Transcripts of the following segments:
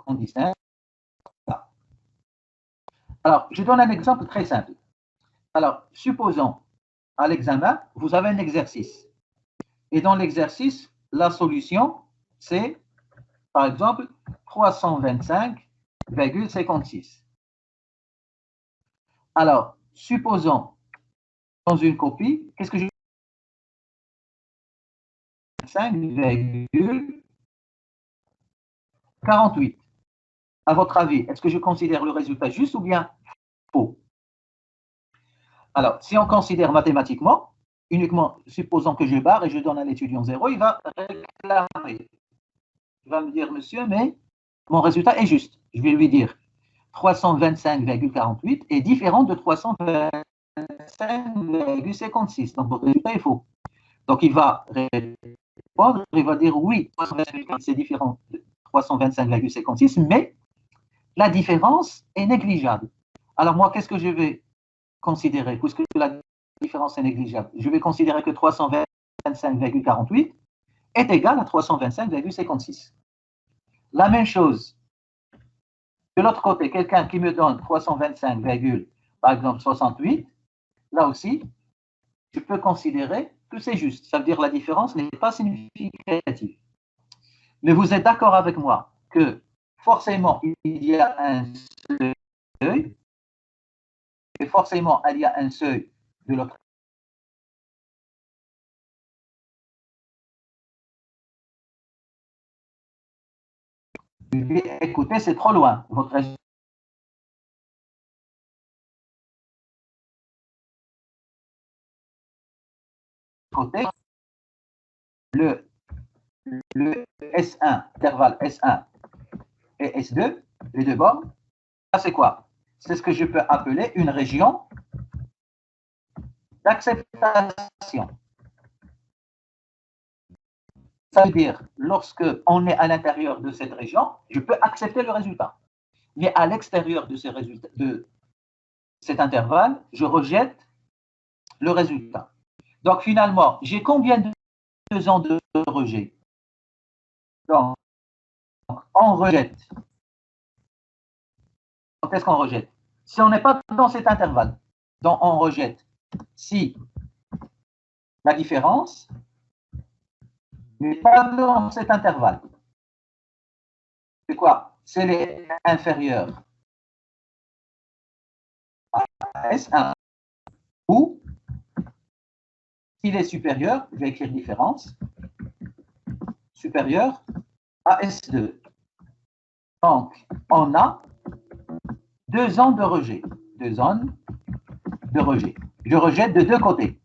on distingue. Alors, je donne un exemple très simple. Alors, supposons, à l'examen, vous avez un exercice. Et dans l'exercice, la solution, c'est, par exemple, 325,56. Alors, supposons, dans une copie, qu'est-ce que je 5,48. À votre avis, est-ce que je considère le résultat juste ou bien faux? Alors, si on considère mathématiquement, uniquement, supposons que je barre et je donne à l'étudiant 0, il va réclamer. Il va me dire, monsieur, mais mon résultat est juste. Je vais lui dire 325,48 est différent de 325,56. Donc, votre résultat est faux. Donc, il va répondre, il va dire oui, c'est différent de 325,56, mais la différence est négligeable. Alors, moi, qu'est-ce que je vais considérer, puisque la différence est négligeable? Je vais considérer que 325,48 est égal à 325,56. La même chose, de l'autre côté, quelqu'un qui me donne 325, par exemple 68, là aussi, je peux considérer que c'est juste. Ça veut dire que la différence n'est pas significative. Mais vous êtes d'accord avec moi que forcément, il y a un seuil, et forcément, il y a un seuil de l'autre. Écoutez, c'est trop loin. Votre côté, le S1, intervalle S1 et S2, les deux bords, ça c'est quoi? C'est ce que je peux appeler une région d'acceptation. Ça veut dire, lorsque on est à l'intérieur de cette région, je peux accepter le résultat. Mais à l'extérieur de cet intervalle, je rejette le résultat. Donc finalement, j'ai combien de ans de rejet? Donc, on rejette. Quand est-ce qu'on rejette? Si on n'est pas dans cet intervalle, donc on rejette si la différence n'est pas dans cet intervalle. C'est quoi? C'est les inférieurs à S1 ou s'il est supérieur, je vais écrire différence, supérieur à S2. Donc, on a 2 ans de rejet. 2 ans de rejet. Je rejette de deux côtés.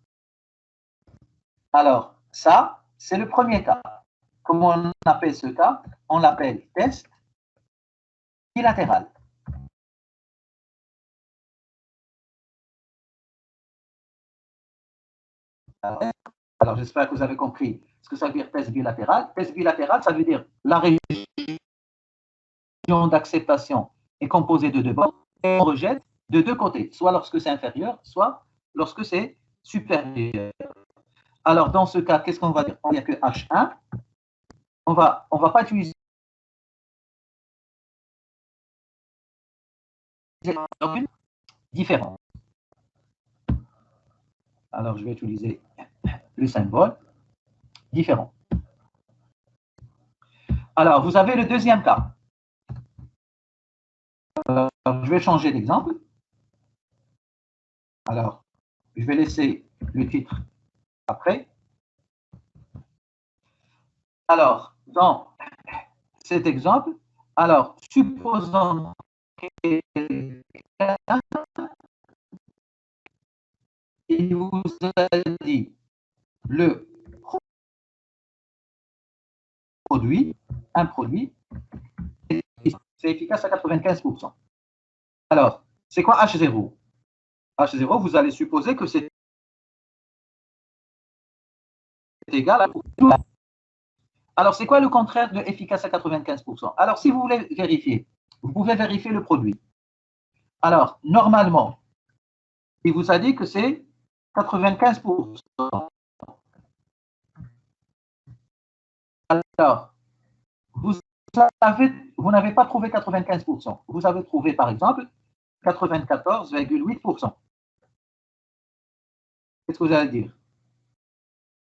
Alors, ça, c'est le premier cas. Comment on appelle ce cas? On l'appelle test bilatéral. Alors, j'espère que vous avez compris ce que ça veut dire test bilatéral. Test bilatéral, ça veut dire la région d'acceptation est composée de deux bords et on rejette de deux côtés, soit lorsque c'est inférieur, soit lorsque c'est supérieur. Alors, dans ce cas, qu'est-ce qu'on va dire? Il n'y a que H1. On va pas utiliser différent. Alors, je vais utiliser le symbole différent. Alors, vous avez le deuxième cas. Je vais changer d'exemple. Alors, je vais laisser le titre après. Alors, dans cet exemple, alors, supposons qu'il vous a dit le produit, un produit, c'est efficace à 95%. Alors, c'est quoi H0? H0, vous allez supposer que c'est égal à... Alors, c'est quoi le contraire de efficace à 95%? Alors, si vous voulez vérifier, vous pouvez vérifier le produit. Alors, normalement, il vous a dit que c'est 95%. Alors, vous vous n'avez pas trouvé 95%. Vous avez trouvé, par exemple, 94,8%. Qu'est-ce que vous allez dire?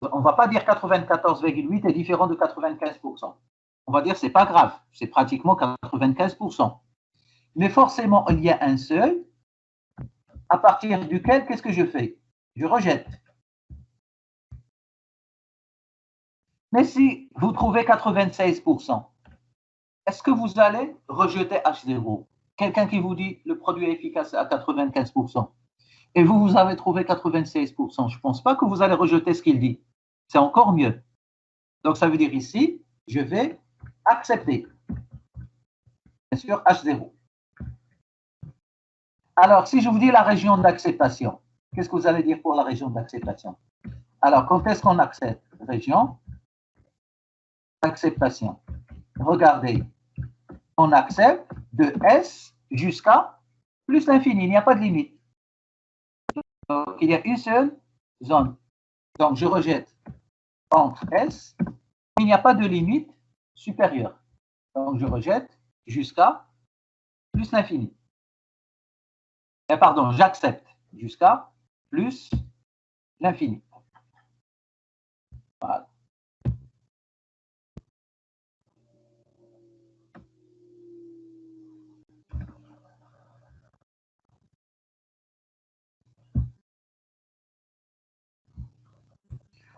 On ne va pas dire 94,8 est différent de 95%. On va dire c'est pas grave, c'est pratiquement 95%. Mais forcément, il y a un seuil à partir duquel, qu'est-ce que je fais? Je rejette. Mais si vous trouvez 96%, est-ce que vous allez rejeter H0? Quelqu'un qui vous dit le produit est efficace à 95%, et vous avez trouvé 96%, je ne pense pas que vous allez rejeter ce qu'il dit. C'est encore mieux. Donc, ça veut dire ici, je vais accepter. Bien sûr, H0. Alors, si je vous dis la région d'acceptation, qu'est-ce que vous allez dire pour la région d'acceptation? Alors, quand est-ce qu'on accepte? Région d'acceptation. Regardez, on accepte de S jusqu'à plus l'infini, il n'y a pas de limite. Donc, il y a une seule zone. Donc, je rejette entre S, il n'y a pas de limite supérieure. Donc, je rejette jusqu'à plus l'infini. Pardon, j'accepte jusqu'à plus l'infini. Voilà.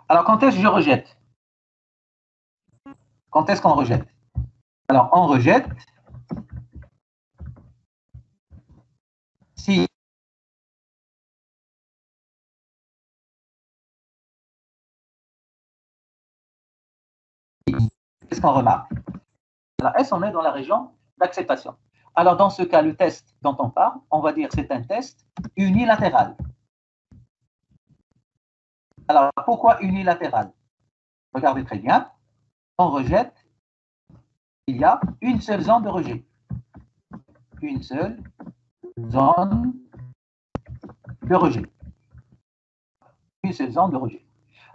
Alors, quand est-ce que je rejette? Quand est-ce qu'on rejette? Alors, on rejette si qu'est-ce qu'on remarque? Alors, S, on est dans la région d'acceptation. Alors, dans ce cas, le test dont on parle, on va dire que c'est un test unilatéral. Alors, pourquoi unilatéral? Regardez très bien. On rejette, il y a une seule zone de rejet. Une seule zone de rejet. Une seule zone de rejet.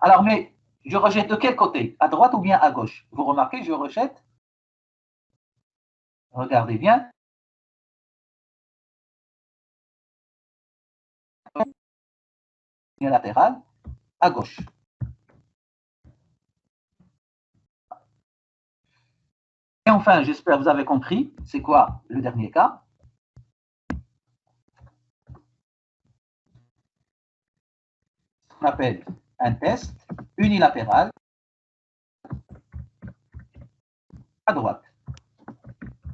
Alors, mais je rejette de quel côté? À droite ou bien à gauche? Vous remarquez, je rejette. Regardez bien. Unilatéral à gauche. Et enfin, j'espère que vous avez compris, c'est quoi le dernier cas? On appelle un test unilatéral à droite.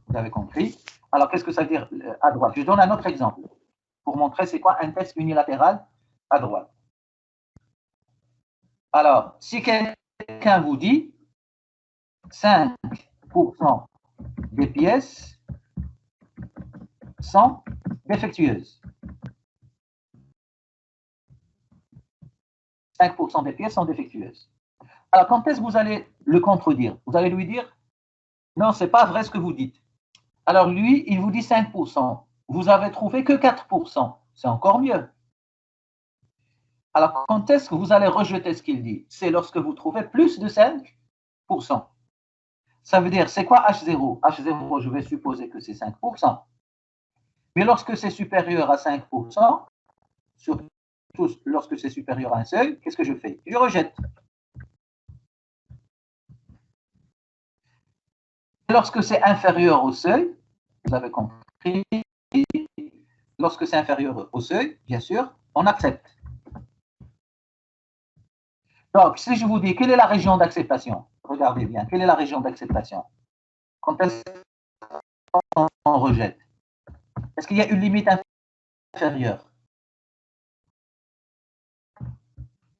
Vous avez compris? Alors, qu'est-ce que ça veut dire à droite? Je donne un autre exemple pour montrer c'est quoi un test unilatéral à droite. Alors, si quelqu'un vous dit 5% des pièces sont défectueuses. 5% des pièces sont défectueuses. Alors, quand est-ce que vous allez le contredire? Vous allez lui dire, non, ce n'est pas vrai ce que vous dites. Alors, lui, il vous dit 5%. Vous avez trouvé que 4%. C'est encore mieux. Alors, quand est-ce que vous allez rejeter ce qu'il dit? C'est lorsque vous trouvez plus de 5%. Ça veut dire, c'est quoi H0? H0, je vais supposer que c'est 5%. Mais lorsque c'est supérieur à 5%, surtout lorsque c'est supérieur à un seuil, qu'est-ce que je fais? Je rejette. Lorsque c'est inférieur au seuil, vous avez compris, lorsque c'est inférieur au seuil, bien sûr, on accepte. Donc, si je vous dis quelle est la région d'acceptation, regardez bien, quelle est la région d'acceptation? Quand est-ce qu'on rejette? Est-ce qu'il y a une limite inférieure?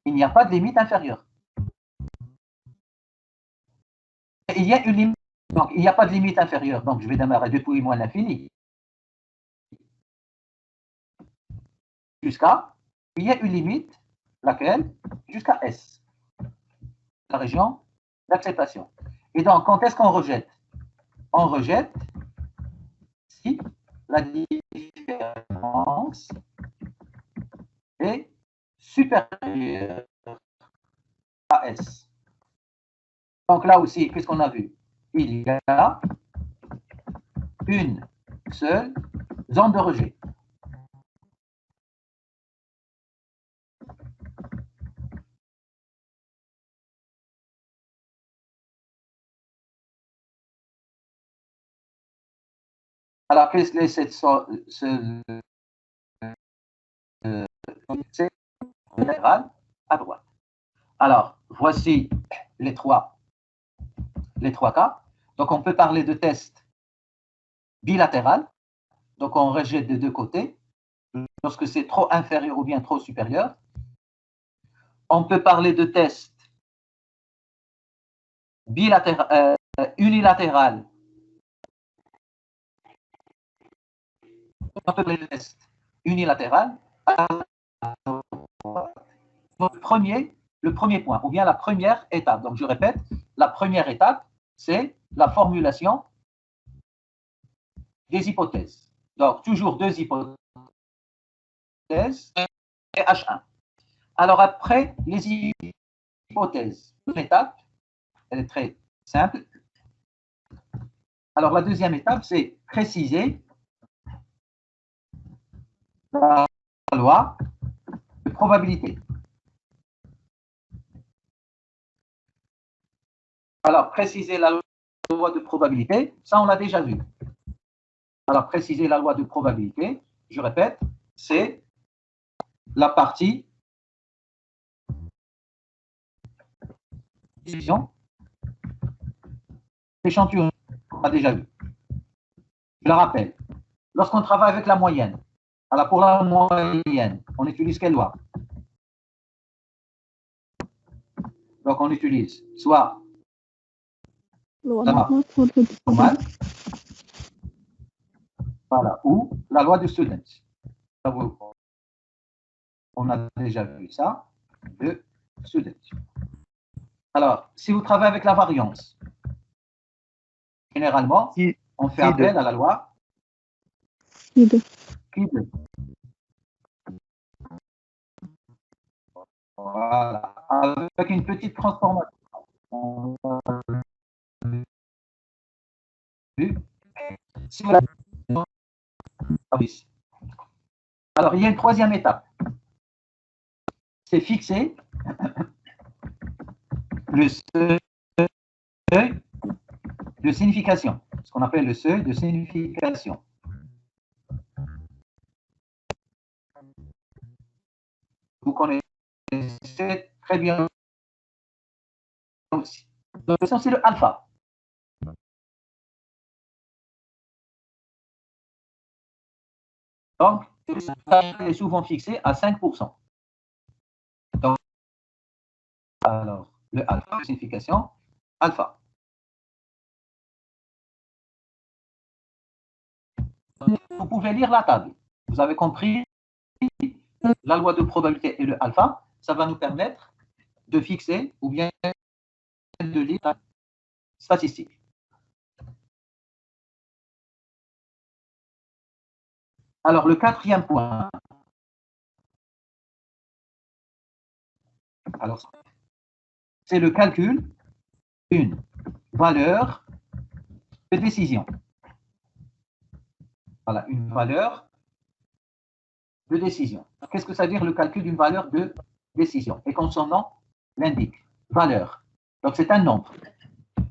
Il n'y a pas de limite inférieure. Il y a une limite, donc il n'y a pas de limite inférieure, donc je vais démarrer depuis moins l'infini. Jusqu'à, il y a une limite, laquelle? Jusqu'à S, la région d'acceptation. Et donc, quand est-ce qu'on rejette? On rejette si la différence est supérieure à S. Donc là aussi, qu'est-ce qu'on a vu? Il y a une seule zone de rejet. Alors, qu'est-ce que c'est latéral à droite. Alors, voici les trois cas. Donc, on peut parler de test bilatéral. Donc, on rejette des deux côtés lorsque c'est trop inférieur ou bien trop supérieur. On peut parler de test bilatéral, unilatéral. On peut parler de test unilatéral. Le premier point, ou bien la première étape. Donc, je répète, la première étape, c'est la formulation des hypothèses. Donc, toujours deux hypothèses et H1. Alors, après les hypothèses, l'étape, elle est très simple. Alors, la deuxième étape, c'est préciser la loi de probabilité. Alors, préciser la loi de probabilité, ça, on l'a déjà vu. Alors, préciser la loi de probabilité, je répète, c'est la partie division échantillon. On a déjà vu. Je la rappelle. Lorsqu'on travaille avec la moyenne, alors pour la moyenne, on utilise quelle loi? Donc, on utilise soit la loi normale, voilà, ou la loi de Student. On a déjà vu ça, de Student. Alors, si vous travaillez avec la variance, généralement, on fait appel à la loi Q2. Voilà, avec une petite transformation. Si vous alors, il y a une troisième étape. C'est fixer le seuil de signification, ce qu'on appelle le seuil de signification. Vous connaissez très bien aussi. Donc, c'est le alpha. Donc, ça est souvent fixé à 5%. Donc, alors, le alpha de signification, alpha. Vous pouvez lire la table. Vous avez compris la loi de probabilité et le alpha, ça va nous permettre de fixer ou bien de lire la statistique. Alors, le quatrième point, alors, c'est le calcul d'une valeur de décision. Voilà, une valeur de décision. Qu'est-ce que ça veut dire le calcul d'une valeur de décision? Et comme son nom l'indique, valeur. Donc, c'est un nombre.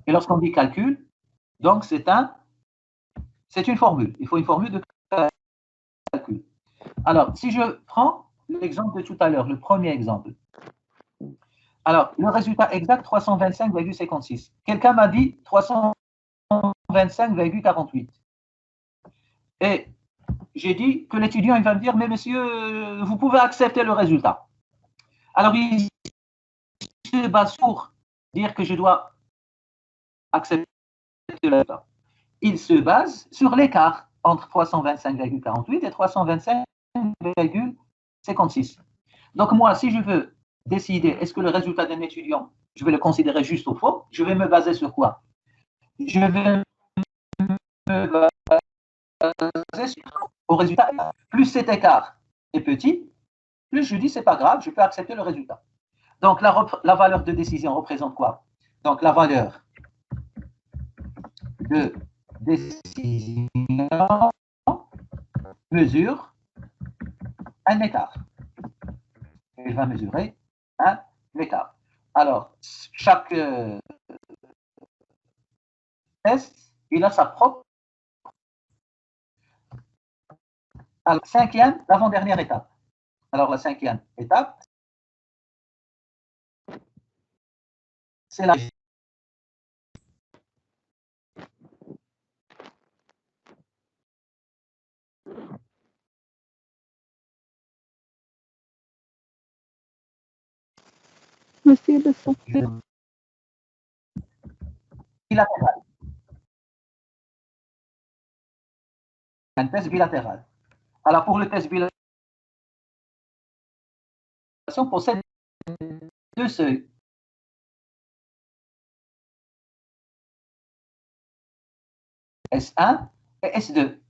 Et lorsqu'on dit calcul, donc c'est une formule. Il faut une formule de calcul. Alors, si je prends l'exemple de tout à l'heure, le premier exemple. Alors, le résultat exact, 325,56. Quelqu'un m'a dit 325,48. Et j'ai dit que l'étudiant, il va me dire, mais monsieur, vous pouvez accepter le résultat. Alors, il se base pour dire que je dois accepter le résultat. Il se base sur l'écart entre 325,48 et 325,56. Donc, moi, si je veux décider, est-ce que le résultat d'un étudiant, je vais le considérer juste ou faux, je vais me baser sur quoi? Je vais me baser au résultat. Plus cet écart est petit, plus je dis, c'est pas grave, je peux accepter le résultat. Donc, la valeur de décision représente quoi? Donc, la valeur de décision mesure un écart. Il va mesurer un écart. Alors, chaque test, il a sa propre. Alors, cinquième, l'avant-dernière étape. Alors, la cinquième étape, c'est la. Monsieur de son. Bilatéral. Un test bilatéral. Alors, pour le test bilatéral, on possède deux seuils. S1 et S2.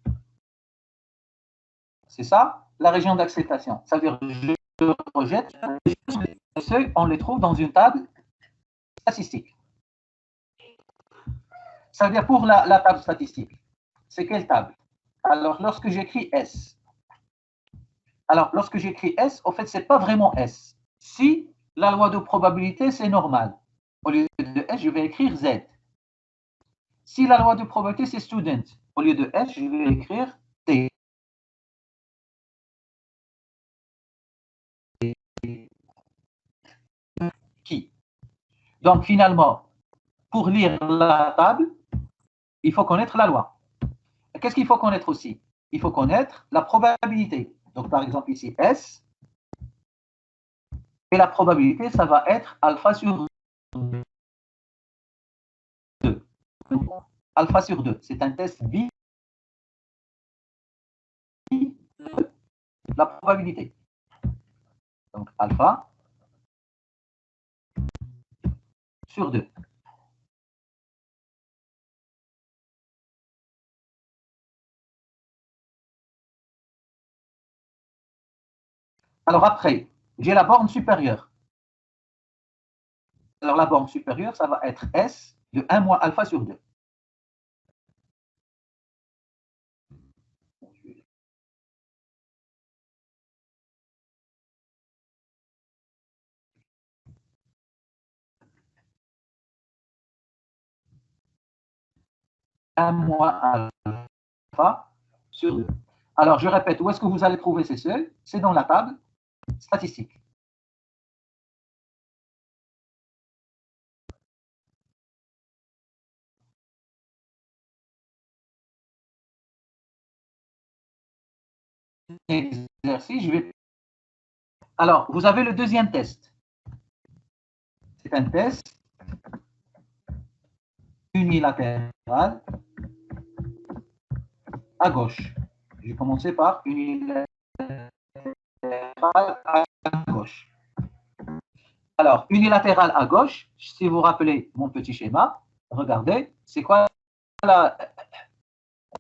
C'est ça, la région d'acceptation. Ça veut dire que je rejette les seuils, on les trouve dans une table statistique. Ça veut dire pour la table statistique, c'est quelle table? Alors, lorsque j'écris S, au fait, ce n'est pas vraiment S. Si la loi de probabilité, c'est normal, au lieu de S, je vais écrire Z. Si la loi de probabilité, c'est student, au lieu de S, je vais écrire T. Qui? Donc, finalement, pour lire la table, il faut connaître la loi. Qu'est-ce qu'il faut connaître aussi? Il faut connaître la probabilité. Donc, par exemple, ici, S. Et la probabilité, ça va être alpha sur 2. Alpha sur 2. C'est un test bi. La probabilité. Donc, alpha sur 2. Alors après, j'ai la borne supérieure. Alors la borne supérieure, ça va être S de 1 moins alpha sur 2. Un moins alpha sur 2. Alors je répète, où est-ce que vous allez trouver ces seuils? C'est dans la table statistique. Exercice, je vais. Alors, vous avez le deuxième test. C'est un test unilatéral à gauche. Je vais commencer par unilatéral à gauche. Alors, unilatéral à gauche, si vous vous rappelez mon petit schéma, regardez, c'est quoi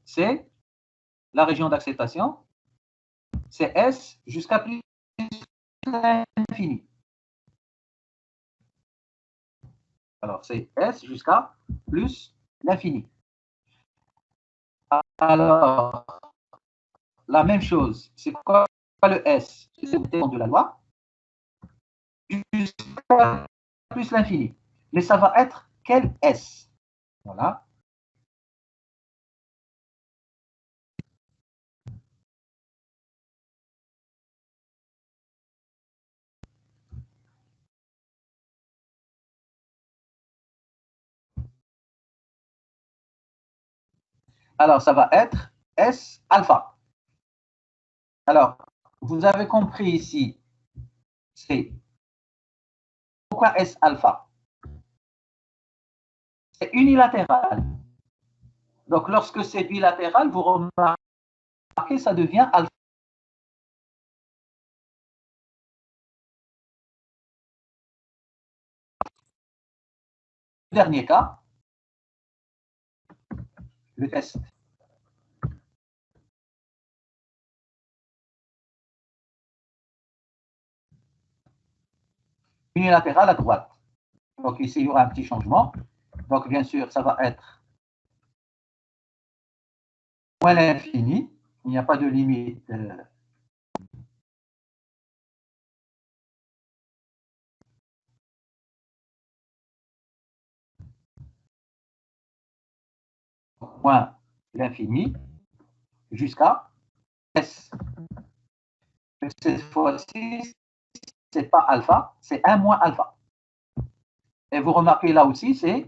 c'est la région d'acceptation, c'est S jusqu'à plus l'infini. Alors, c'est S jusqu'à plus l'infini. Alors, la même chose, c'est quoi le S? C'est le terme de la loi, jusqu'à plus l'infini. Mais ça va être quel S? Voilà. Alors, ça va être S alpha. Alors, vous avez compris ici, c'est pourquoi S alpha? C'est unilatéral. Donc, lorsque c'est bilatéral, vous remarquez, ça devient alpha. Dernier cas, le test. Unilatéral à droite. Donc, ici, il y aura un petit changement. Donc, bien sûr, ça va être moins l'infini, il n'y a pas de limite moins l'infini jusqu'à S. Cette fois-ci, c'est pas alpha, c'est 1 moins alpha. Et vous remarquez là aussi, c'est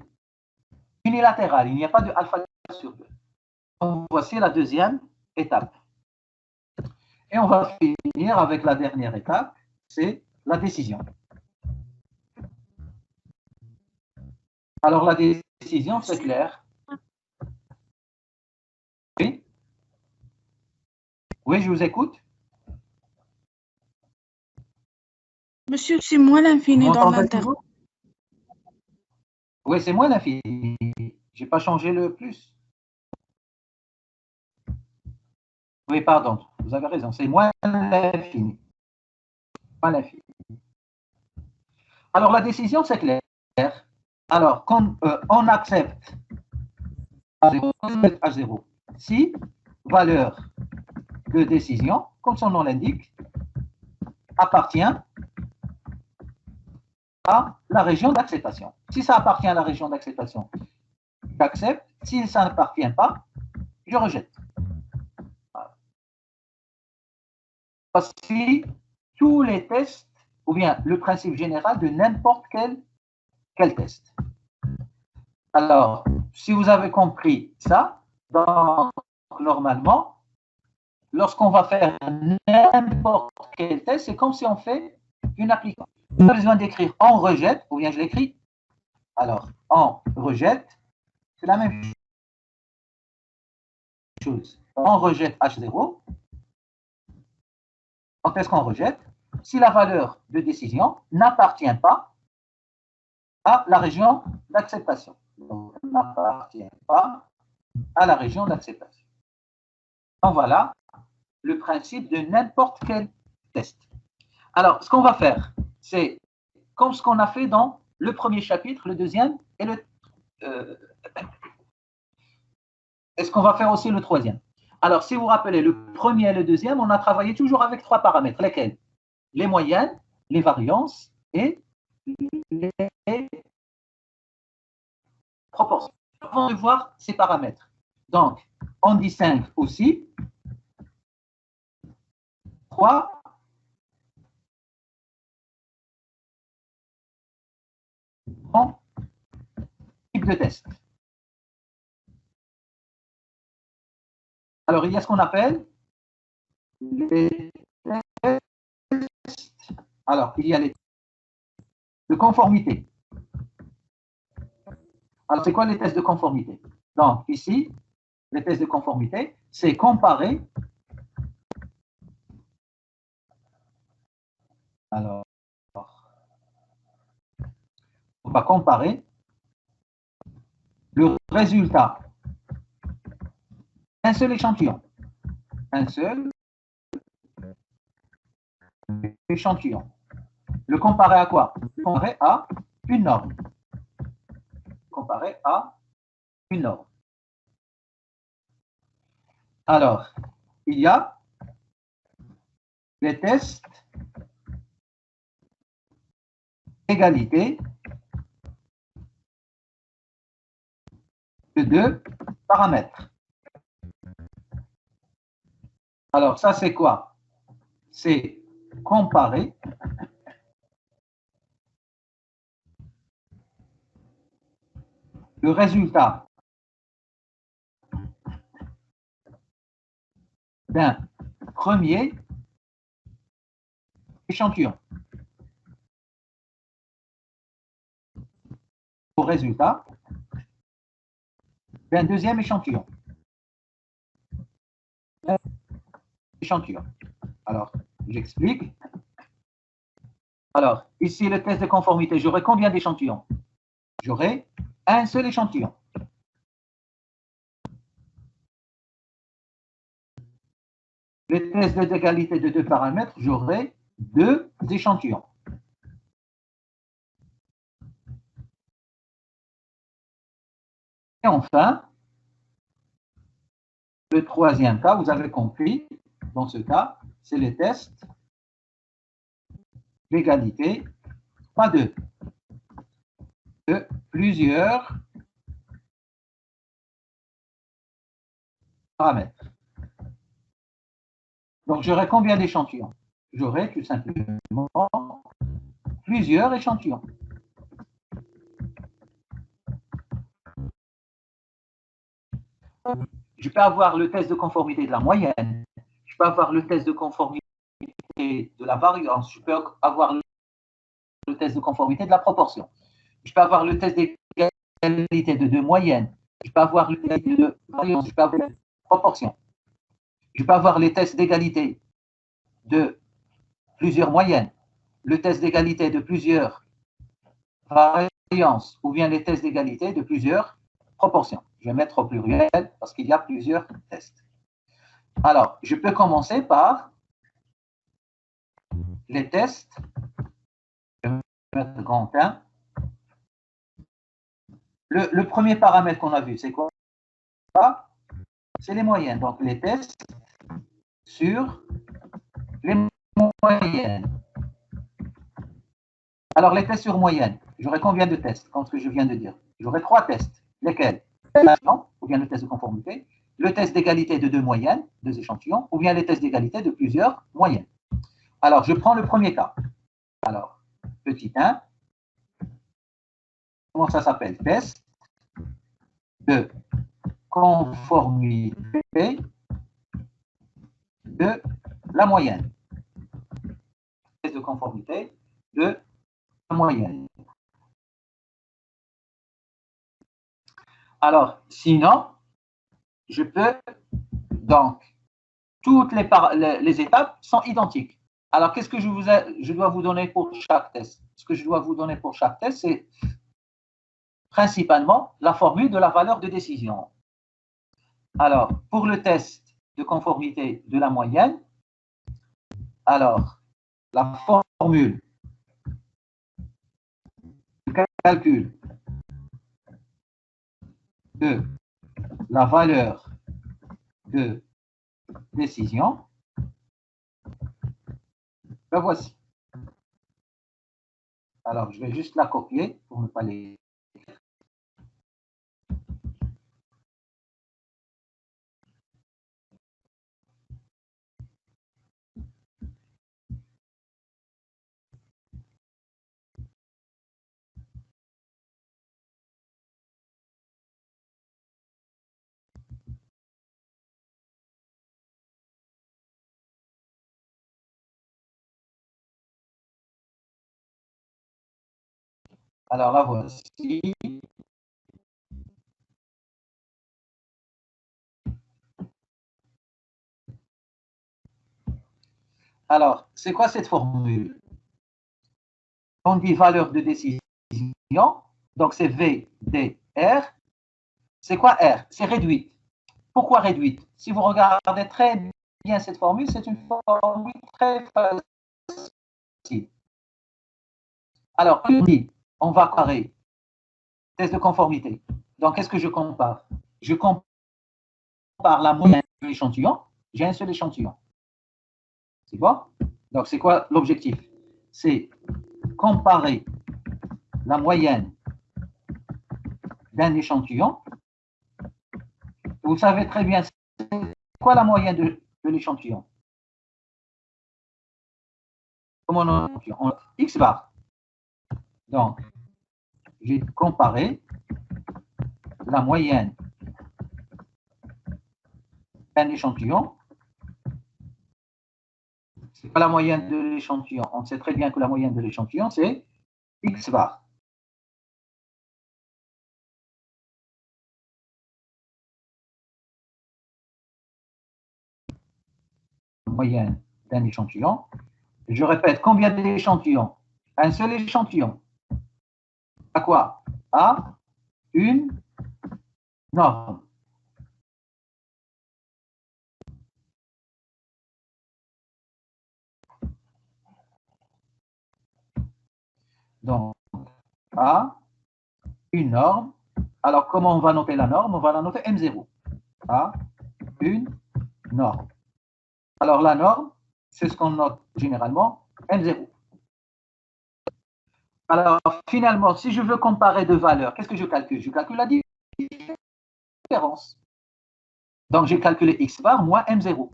unilatéral, il n'y a pas de alpha sur 2. Donc, voici la deuxième étape. Et on va finir avec la dernière étape, c'est la décision. Alors la décision, c'est clair. Oui? Oui, je vous écoute. Monsieur, c'est moins l'infini dans l'intervalle. Oui, c'est moins l'infini. Je n'ai pas changé le plus. Oui, pardon, vous avez raison, c'est moins l'infini. Moins l'infini. Alors la décision, c'est clair. Alors, quand on accepte H0, si valeur de décision, comme son nom l'indique, appartient à la région d'acceptation. Si ça appartient à la région d'acceptation, j'accepte. Si ça n'appartient pas, je rejette. Voilà. Voici tous les tests, ou bien le principe général de n'importe quel test. Alors, si vous avez compris ça, donc, normalement, lorsqu'on va faire n'importe quel test, c'est comme si on fait une application. On a besoin d'écrire on rejette, ou bien je l'écris. Alors, on rejette, c'est la même chose. On rejette H0. Quand est-ce qu'on rejette? Si la valeur de décision n'appartient pas à la région d'acceptation. N'appartient pas à la région d'acceptation. Donc voilà le principe de n'importe quel test. Alors, ce qu'on va faire, c'est comme ce qu'on a fait dans le premier chapitre, le deuxième et le... est-ce qu'on va faire aussi le troisième? Alors, si vous vous rappelez, le premier et le deuxième, on a travaillé toujours avec 3 paramètres. Lesquels? Les moyennes, les variances et les proportions. On va voir ces paramètres. Donc, on distingue aussi 3 types de tests. Alors, il y a ce qu'on appelle les tests. Alors, il y a les tests de conformité. Alors, c'est quoi les tests de conformité? Donc, ici, les tests de conformité, c'est comparer. Alors, on va comparer le résultat d'un seul échantillon. Un seul échantillon. Le comparer à quoi? Comparer à une norme. Comparer à une norme. Alors, il y a les tests d'égalité de 2 paramètres. Alors, ça, c'est quoi? C'est comparer le résultat d'un premier échantillon au résultat d'un deuxième échantillon. Alors, j'explique. Alors, ici, le test de conformité, j'aurai combien d'échantillons? J'aurai un seul échantillon. Le test d'égalité de 2 paramètres, j'aurai 2 échantillons. Et enfin, le troisième cas, vous avez compris, dans ce cas, c'est le test d'égalité, pas de plusieurs paramètres. Donc, j'aurai combien d'échantillons? J'aurai tout simplement plusieurs échantillons. Je peux avoir le test de conformité de la moyenne, je peux avoir le test de conformité de la variance, je peux avoir le test de conformité de la proportion, je peux avoir le test d'égalité de deux moyennes, je peux avoir le test de variance, je peux avoir la proportion, je peux avoir les tests d'égalité de plusieurs moyennes, le test d'égalité de plusieurs variances, ou bien les tests d'égalité de plusieurs proportions. Je vais mettre au pluriel parce qu'il y a plusieurs tests. Alors, je peux commencer par les tests. Je vais mettre grand 1. Le premier paramètre qu'on a vu, c'est quoi? C'est les moyennes. Donc, les tests sur les moyennes. Alors, les tests sur moyenne, j'aurai combien de tests, comme ce que je viens de dire? J'aurai 3 tests. Lesquels? Ou bien le test de conformité, le test d'égalité de deux moyennes, deux échantillons, ou bien les tests d'égalité de plusieurs moyennes. Alors, je prends le premier cas. Alors, petit 1, comment ça s'appelle? Test de conformité de la moyenne. Test de conformité de la moyenne. Alors, sinon, je peux, donc, toutes les étapes sont identiques. Alors, qu'est-ce que je dois vous donner pour chaque test? Ce que je dois vous donner pour chaque test, c'est principalement la formule de la valeur de décision. Alors, pour le test de conformité de la moyenne, alors, la formule de calcul de la valeur de décision, la voici. Alors, je vais juste la copier pour ne pas les... Alors, la voici. Alors, c'est quoi cette formule? On dit valeur de décision, donc c'est VDR. C'est quoi R? C'est réduite. Pourquoi réduite? Si vous regardez très bien cette formule, c'est une formule très facile. Alors, on va comparer test de conformité. Donc, qu'est-ce que je compare? Je compare la moyenne de l'échantillon. J'ai un seul échantillon. C'est bon? Donc, c'est quoi l'objectif? C'est comparer la moyenne d'un échantillon. Vous savez très bien, c'est quoi la moyenne de l'échantillon? Comment on X bar. Donc, j'ai comparé la moyenne d'un échantillon. C'est pas la moyenne de l'échantillon. On sait très bien que la moyenne de l'échantillon, c'est X bar. Moyenne d'un échantillon. Je répète, combien d'échantillons? Un seul échantillon. À quoi? À une norme. Donc, à une norme. Alors, comment on va noter la norme? On va la noter M0. À une norme. Alors, la norme, c'est ce qu'on note généralement, M0. Alors, finalement, si je veux comparer deux valeurs, qu'est-ce que je calcule? Je calcule la différence. Donc, j'ai calculé x bar moins M0.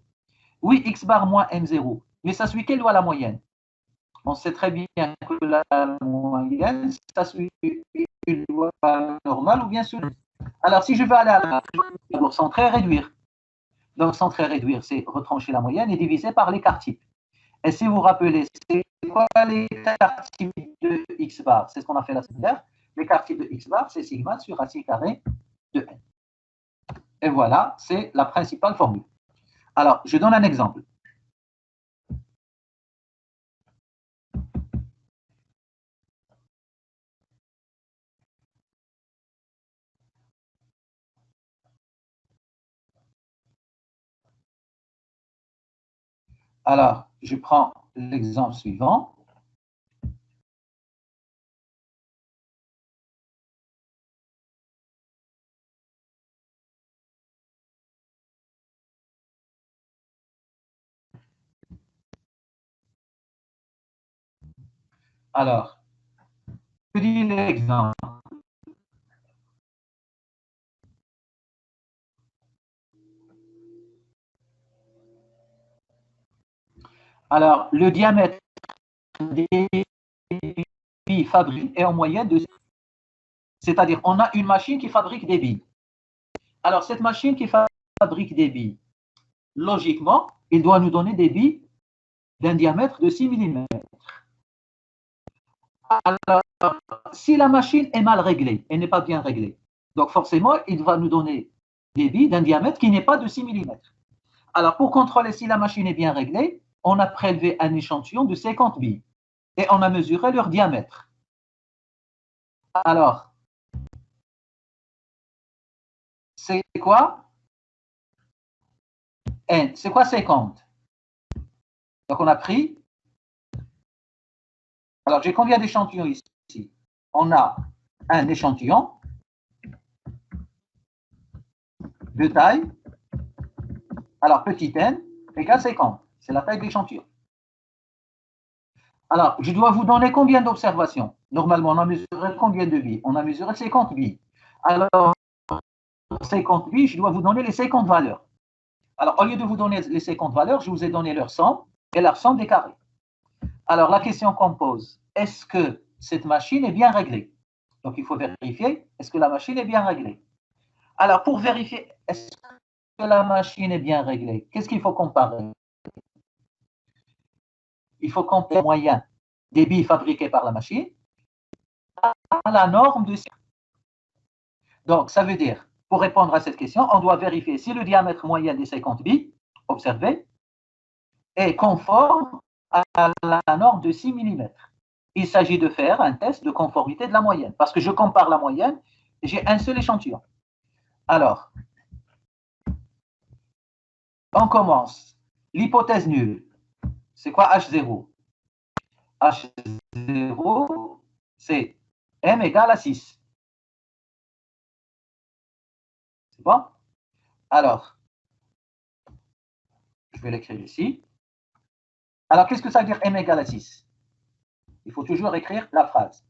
Oui, x bar moins M0, mais ça suit quelle loi la moyenne? On sait très bien que la moyenne, ça suit une loi normale ou bien sur. Alors, si je veux aller à la d'abord centrer et réduire. Donc, centrer et réduire, c'est retrancher la moyenne et diviser par l'écart type. Et si vous vous rappelez, c'est quoi l'écart type de x bar? C'est ce qu'on a fait la semaine dernière. L'écart type de x bar, c'est sigma sur racine carrée de n. Et voilà, c'est la principale formule. Alors, je donne un exemple. Alors, je prends l'exemple suivant. Alors, je dis l'exemple. Alors, le diamètre des billes fabriquées est en moyenne de... C'est-à-dire, on a une machine qui fabrique des billes. Alors, cette machine qui fabrique des billes, logiquement, il doit nous donner des billes d'un diamètre de 6 mm. Alors, si la machine est mal réglée, elle n'est pas bien réglée, donc forcément, il va nous donner des billes d'un diamètre qui n'est pas de 6 mm. Alors, pour contrôler si la machine est bien réglée, on a prélevé un échantillon de 50 billes et on a mesuré leur diamètre. Alors, c'est quoi N? C'est quoi 50? Donc, on a pris... Alors, j'ai combien d'échantillons ici? On a un échantillon de taille, alors petit n, égale 50. C'est la taille de l'échantillon. Alors, je dois vous donner combien d'observations? Normalement, on a mesuré combien de billes? On a mesuré 50 billes. Alors, 50 billes, je dois vous donner les 50 valeurs. Alors, au lieu de vous donner les 50 valeurs, je vous ai donné leur somme et leur somme des carrés. Alors, la question qu'on pose, est-ce que cette machine est bien réglée? Donc, il faut vérifier, est-ce que la machine est bien réglée? Alors, pour vérifier, est-ce que la machine est bien réglée, qu'est-ce qu'il faut comparer? Il faut comparer le moyen des billes fabriquées par la machine à la norme de... Donc, ça veut dire, pour répondre à cette question, on doit vérifier si le diamètre moyen des 50 billes observé est conforme à la norme de 6 mm. Il s'agit de faire un test de conformité de la moyenne, parce que je compare la moyenne et j'ai un seul échantillon. Alors, on commence. L'hypothèse nulle, c'est quoi H0? H0, c'est M égale à 6. C'est bon? Alors, je vais l'écrire ici. Alors, qu'est-ce que ça veut dire M égale à 6? Il faut toujours écrire la phrase.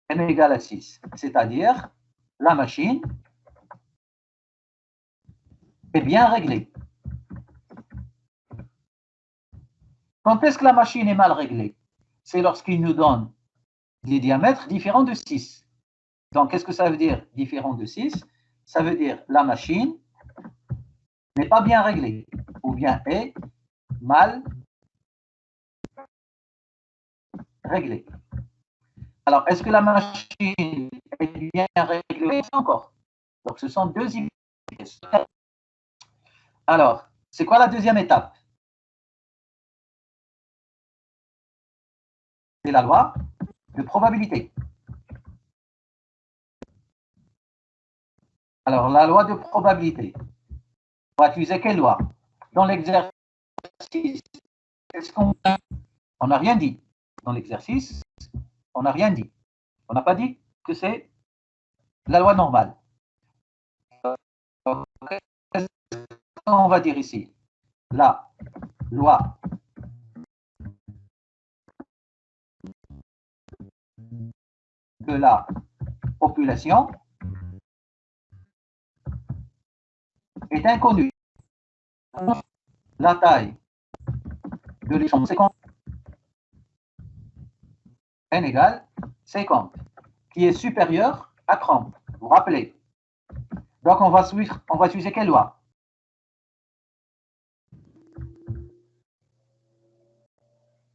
M égale à 6, c'est-à-dire la machine est bien réglée. Quand est-ce que la machine est mal réglée? C'est lorsqu'il nous donne des diamètres différents de 6. Donc, qu'est-ce que ça veut dire différent de 6? Ça veut dire la machine n'est pas bien réglée, ou bien est mal réglée. Alors, est-ce que la machine est bien réglée? Encore. Donc, ce sont deux hypothèses. Alors, c'est quoi la deuxième étape? C'est la loi de probabilité. Alors, la loi de probabilité. On va utiliser quelle loi? Dans l'exercice, est-ce qu'on n'a rien dit? Dans l'exercice, on n'a rien dit. On n'a pas dit que c'est la loi normale. Qu'est-ce qu'on va dire ici? La loi de la population est inconnue. La taille de l'échantillon, c'est combien? N égale 50, qui est supérieur à 30. Vous vous rappelez? Donc, on va utiliser quelle loi?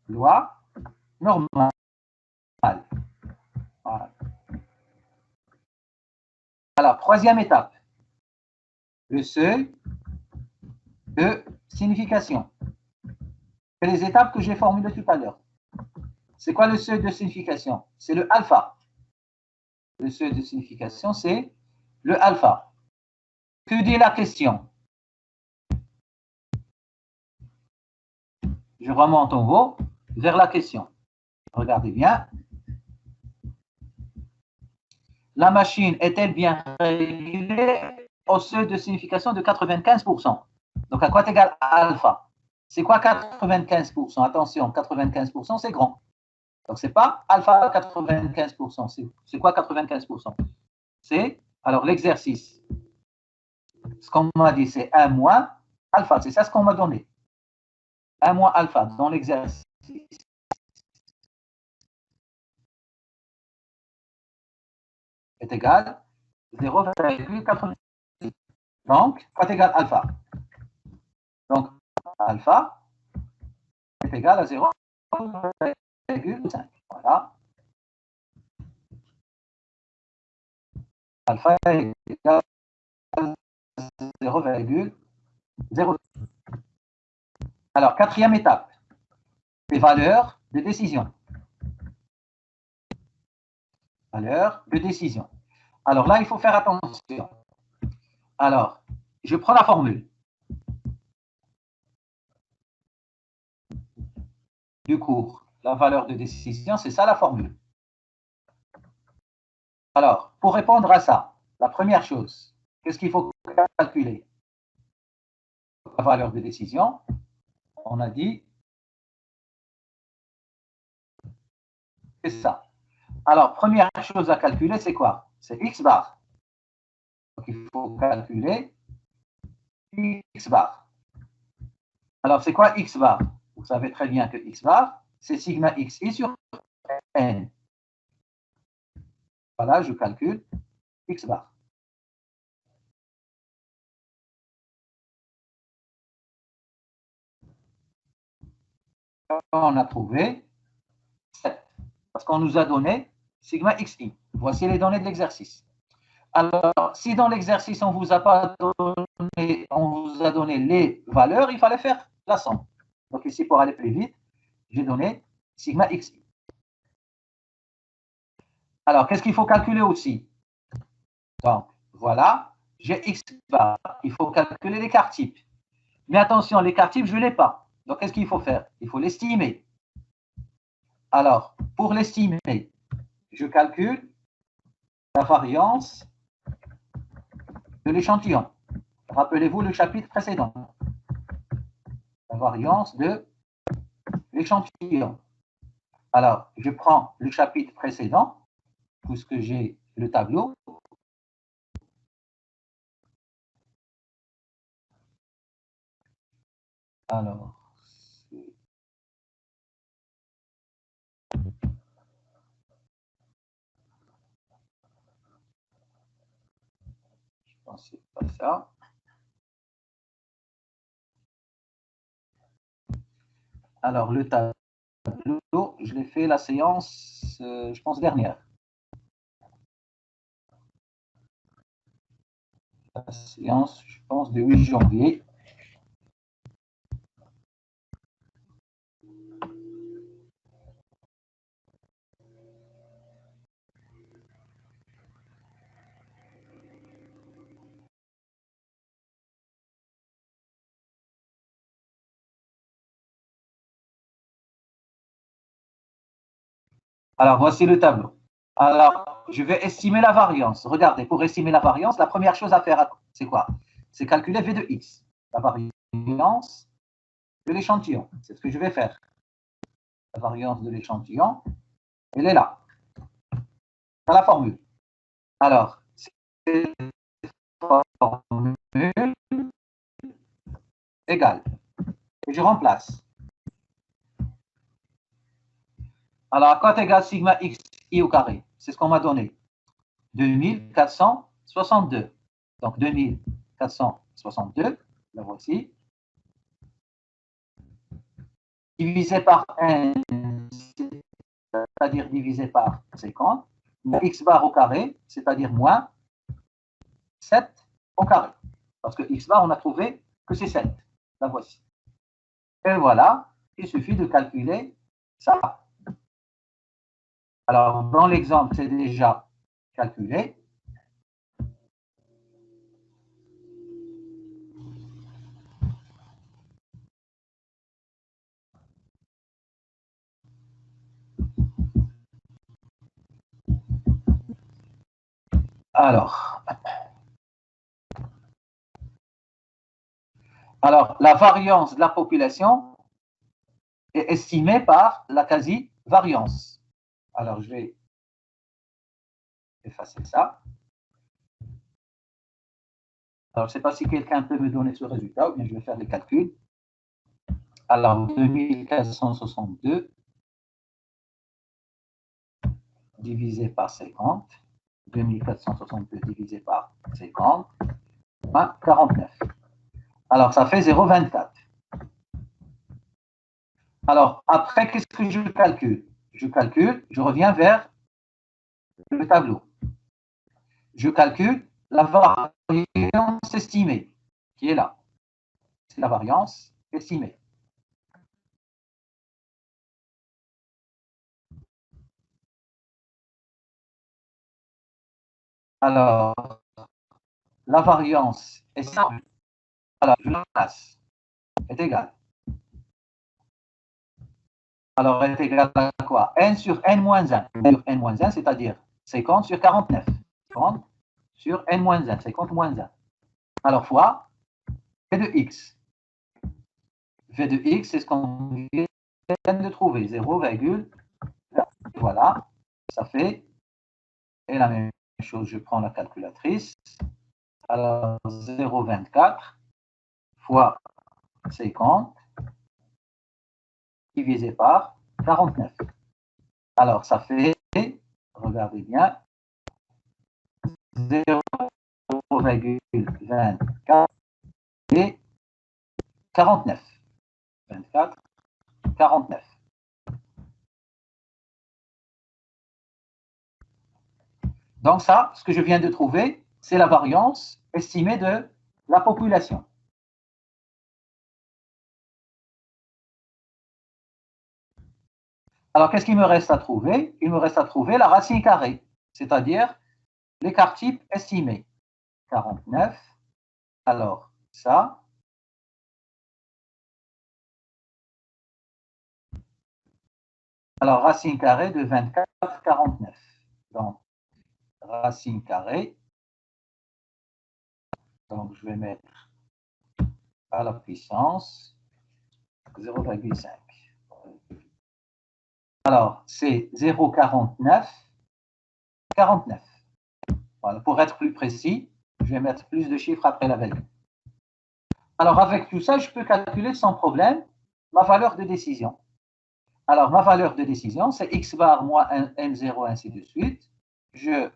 Loi normale. Voilà. Alors, troisième étape, le seuil de signification. C'est les étapes que j'ai formulées tout à l'heure. C'est quoi le seuil de signification? C'est le alpha. Le seuil de signification, c'est le alpha. Que dit la question? Je remonte en haut vers la question. Regardez bien. La machine est-elle bien régulée au seuil de signification de 95%? Donc, à quoi est égal alpha? C'est quoi 95%? Attention, 95%, c'est grand. Donc, ce n'est pas alpha 95%. C'est quoi 95%? C'est, alors, l'exercice. Ce qu'on m'a dit, c'est 1 moins alpha. C'est ça ce qu'on m'a donné. 1 moins alpha dans l'exercice est égal à 0,86. Donc, quoi est égal alpha? Donc, alpha est égal à 0,5. Voilà. Alpha est égal à 0,0. Alors, quatrième étape, les valeurs de décision. Valeurs de décision. Alors là, il faut faire attention. Alors, je prends la formule. Du cours, la valeur de décision, c'est ça la formule. Alors, pour répondre à ça, la première chose, qu'est-ce qu'il faut calculer? La valeur de décision, on a dit, c'est ça. Alors, première chose à calculer, c'est quoi? C'est X bar. Donc, il faut calculer X bar. Alors, c'est quoi X bar? Vous savez très bien que X bar, c'est sigma XI sur N. Voilà, je calcule X bar. On a trouvé 7. Parce qu'on nous a donné sigma XI. Voici les données de l'exercice. Alors, si dans l'exercice, on vous a donné les valeurs, il fallait faire la somme. Donc ici, pour aller plus vite, j'ai donné sigma XI. Alors, qu'est-ce qu'il faut calculer aussi? Donc, voilà, j'ai X bar. Il faut calculer l'écart type. Mais attention, l'écart type, je ne l'ai pas. Donc, qu'est-ce qu'il faut faire? Il faut l'estimer. Alors, pour l'estimer, je calcule la variance de l'échantillon. Rappelez-vous le chapitre précédent. La variance de l'échantillon. Alors, je prends le chapitre précédent, puisque j'ai le tableau. Alors, je pense que c'est pas ça. Alors, le tableau, je l'ai fait la séance, je pense, dernière. La séance, je pense, du 8 janvier. Alors, voici le tableau. Alors, je vais estimer la variance. Regardez, pour estimer la variance, la première chose à faire, c'est quoi? C'est calculer V de X. la variance de l'échantillon. C'est ce que je vais faire. La variance de l'échantillon, elle est là. Dans la formule. Alors, c'est formule égale. Et je remplace. Alors, cot égale sigma x i au carré. C'est ce qu'on m'a donné. 2462. Donc, 2462, la voici. Divisé par n, c'est-à-dire divisé par 50. X bar au carré, c'est-à-dire moins 7 au carré. Parce que x bar, on a trouvé que c'est 7. La voici. Et voilà, il suffit de calculer ça. Alors, dans l'exemple, c'est déjà calculé. Alors, la variance de la population est estimée par la quasi-variance. Alors, je vais effacer ça. Alors, je ne sais pas si quelqu'un peut me donner ce résultat, ou bien je vais faire les calculs. Alors, 2462 divisé par 50. 2462 divisé par 50, 49. Alors, ça fait 0,24. Alors, après, qu'est-ce que je calcule? Je reviens vers le tableau. Je calcule la variance estimée, qui est là. C'est la variance estimée. Alors, la variance estimée, alors, je la place, est égale. Alors, elle est égale à quoi? N sur N-1. Sur N-1, c'est-à-dire 50 sur 49. 50 sur N-1, 50 moins 1. Alors, fois V de X. V de X, c'est ce qu'on vient de trouver, 0, voilà, ça fait, et la même chose, je prends la calculatrice. Alors, 0,24 fois 50 divisé par 49. Alors, ça fait, regardez bien, 0,24 et 49. 24, 49. Donc ça, ce que je viens de trouver, c'est la variance estimée de la population. Alors, qu'est-ce qu'il me reste à trouver? Il me reste à trouver la racine carrée, c'est-à-dire l'écart type estimé. 49. Alors, ça. Alors, racine carrée de 24, 49. Donc, racine carrée. Donc, je vais mettre à la puissance 0,5. Alors, c'est 0,49, 49. Voilà, pour être plus précis, je vais mettre plus de chiffres après la valeur. Alors, avec tout ça, je peux calculer sans problème ma valeur de décision. Alors, ma valeur de décision, c'est x bar moins n0, ainsi de suite. Je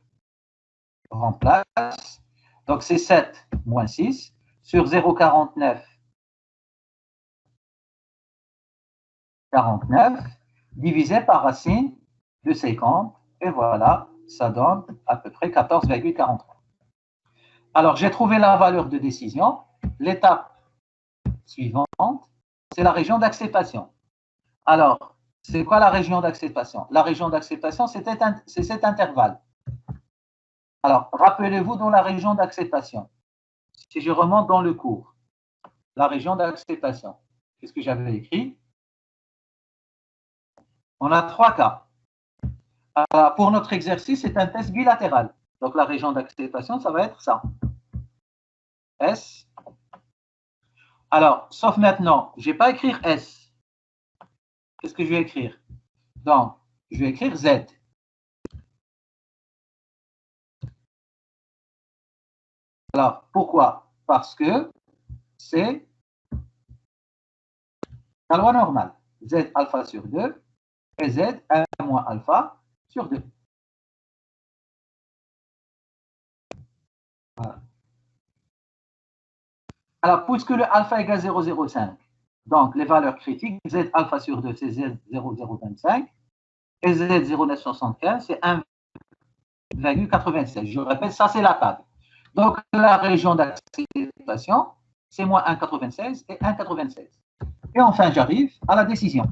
remplace. Donc, c'est 7 moins 6 sur 0,49, 49, divisé par racine de 50. Et voilà, ça donne à peu près 14,43. Alors, j'ai trouvé la valeur de décision. L'étape suivante, c'est la région d'acceptation. Alors, c'est quoi la région d'acceptation? La région d'acceptation, c'est cet intervalle. Alors, rappelez-vous dans la région d'acceptation, si je remonte dans le cours, la région d'acceptation, qu'est-ce que j'avais écrit? On a 3 cas. Pour notre exercice, c'est un test bilatéral. Donc, la région d'acceptation, ça va être ça. S Alors, sauf maintenant, je ne vais pas écrire S. Qu'est-ce que je vais écrire? Donc, je vais écrire Z. Alors, pourquoi? Parce que c'est la loi normale. Z alpha sur 2 et Z 1 moins alpha sur 2. Voilà. Alors, puisque le alpha égale 0,05, donc les valeurs critiques, Z alpha sur 2, c'est Z 0,025 et Z 0,975, c'est 1,96. Je répète, ça c'est la table. Donc, la région d'acceptation, c'est moins 1,96 et 1,96. Et enfin, j'arrive à la décision,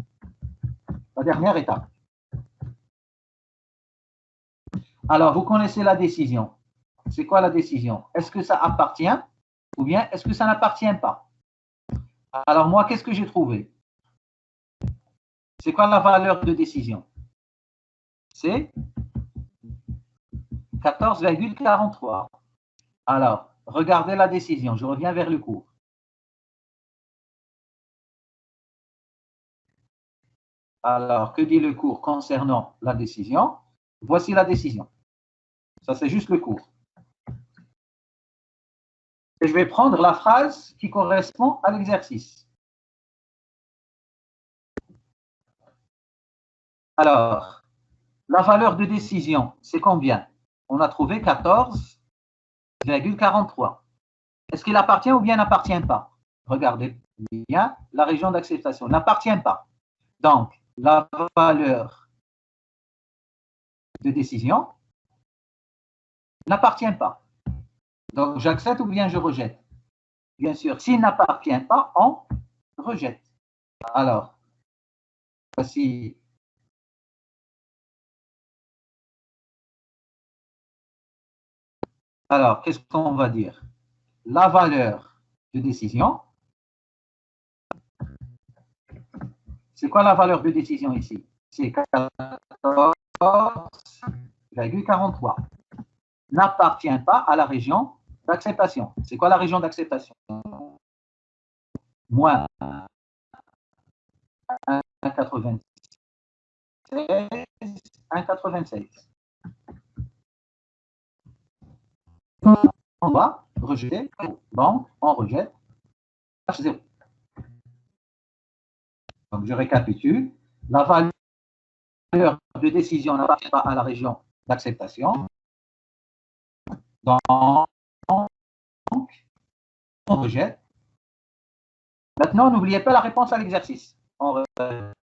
la dernière étape. Alors, vous connaissez la décision. C'est quoi la décision? Est-ce que ça appartient ou bien est-ce que ça n'appartient pas? Alors, moi, qu'est-ce que j'ai trouvé? C'est quoi la valeur de décision? C'est 14,43. Alors, regardez la décision. Je reviens vers le cours. Alors, que dit le cours concernant la décision? Voici la décision. Ça, c'est juste le cours. Et je vais prendre la phrase qui correspond à l'exercice. Alors, la valeur de décision, c'est combien? On a trouvé 14,43. Est-ce qu'il appartient ou bien n'appartient pas? Regardez bien, la région d'acceptation n'appartient pas. Donc, la valeur de décision n'appartient pas. Donc, j'accepte ou bien je rejette? Bien sûr, s'il n'appartient pas, on rejette. Alors, voici. Alors, qu'est-ce qu'on va dire? La valeur de décision. C'est quoi la valeur de décision ici? C'est 14,43. N'appartient pas à la région d'acceptation. C'est quoi la région d'acceptation? Moins 1,96, 1,96. On va rejeter. Donc, on rejette H0. Donc, je récapitule. La valeur de décision n'appartient pas à la région d'acceptation. Donc, on rejette. Maintenant, n'oubliez pas la réponse à l'exercice. On rejette.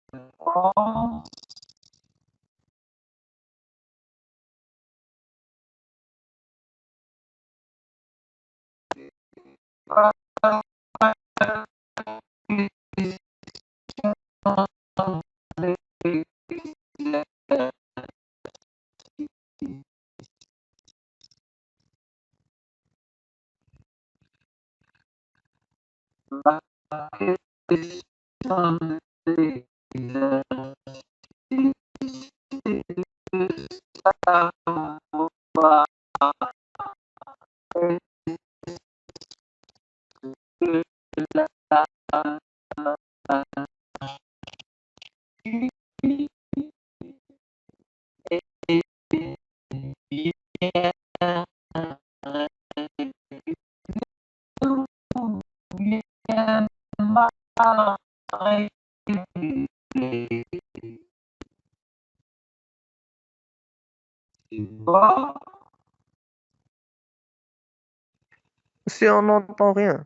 Si on n'entend rien.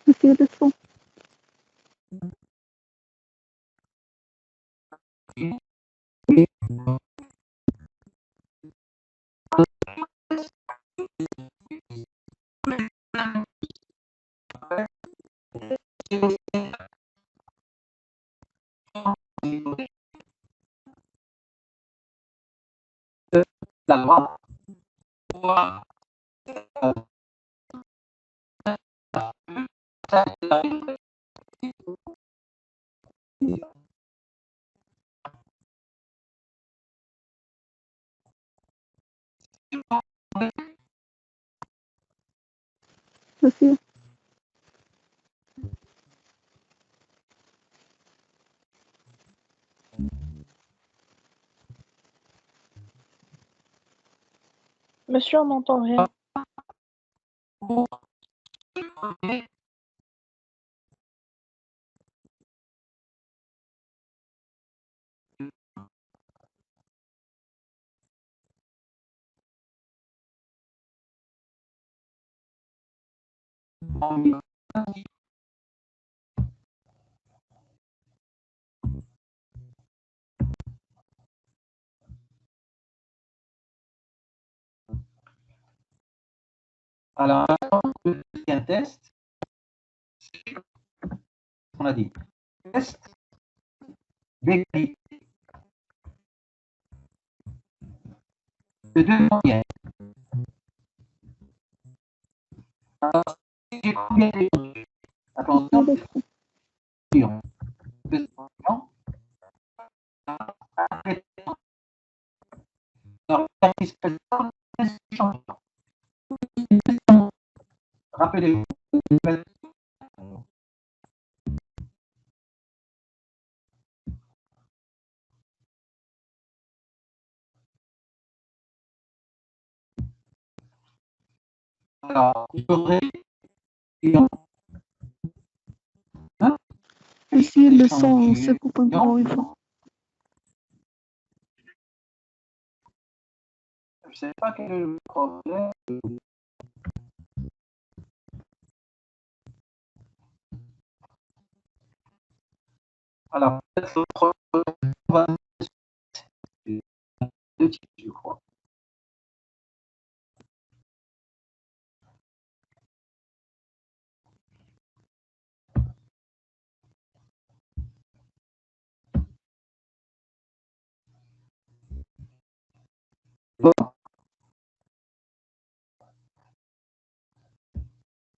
Monsieur le son. La loi fois Monsieur, Monsieur, on n'entend rien. Alors, le deuxième test, on a dit test d'égalité de deux moyennes. Alors, j'ai combien d'échantillons? Attention, échantillons. Deux échantillons. Alors, il se passe deux échantillons. Rappelez-vous. Alors, j'aurai hein? monsieur, le son se coupe encore une fois. Je ne sais pas quel est le problème. Alors, peut-être le problème va deux types, je crois. Bon,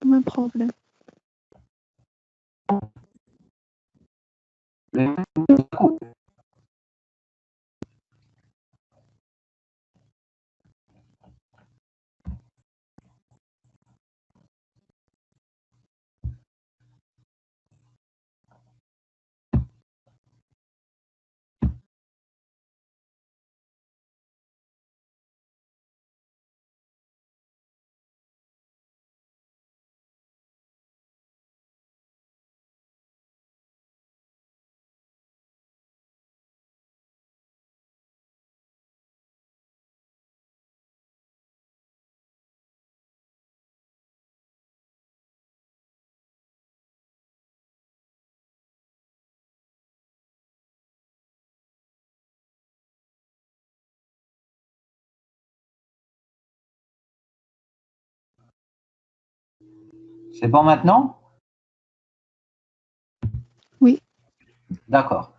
Même problème. le coup. C'est bon maintenant? Oui. D'accord.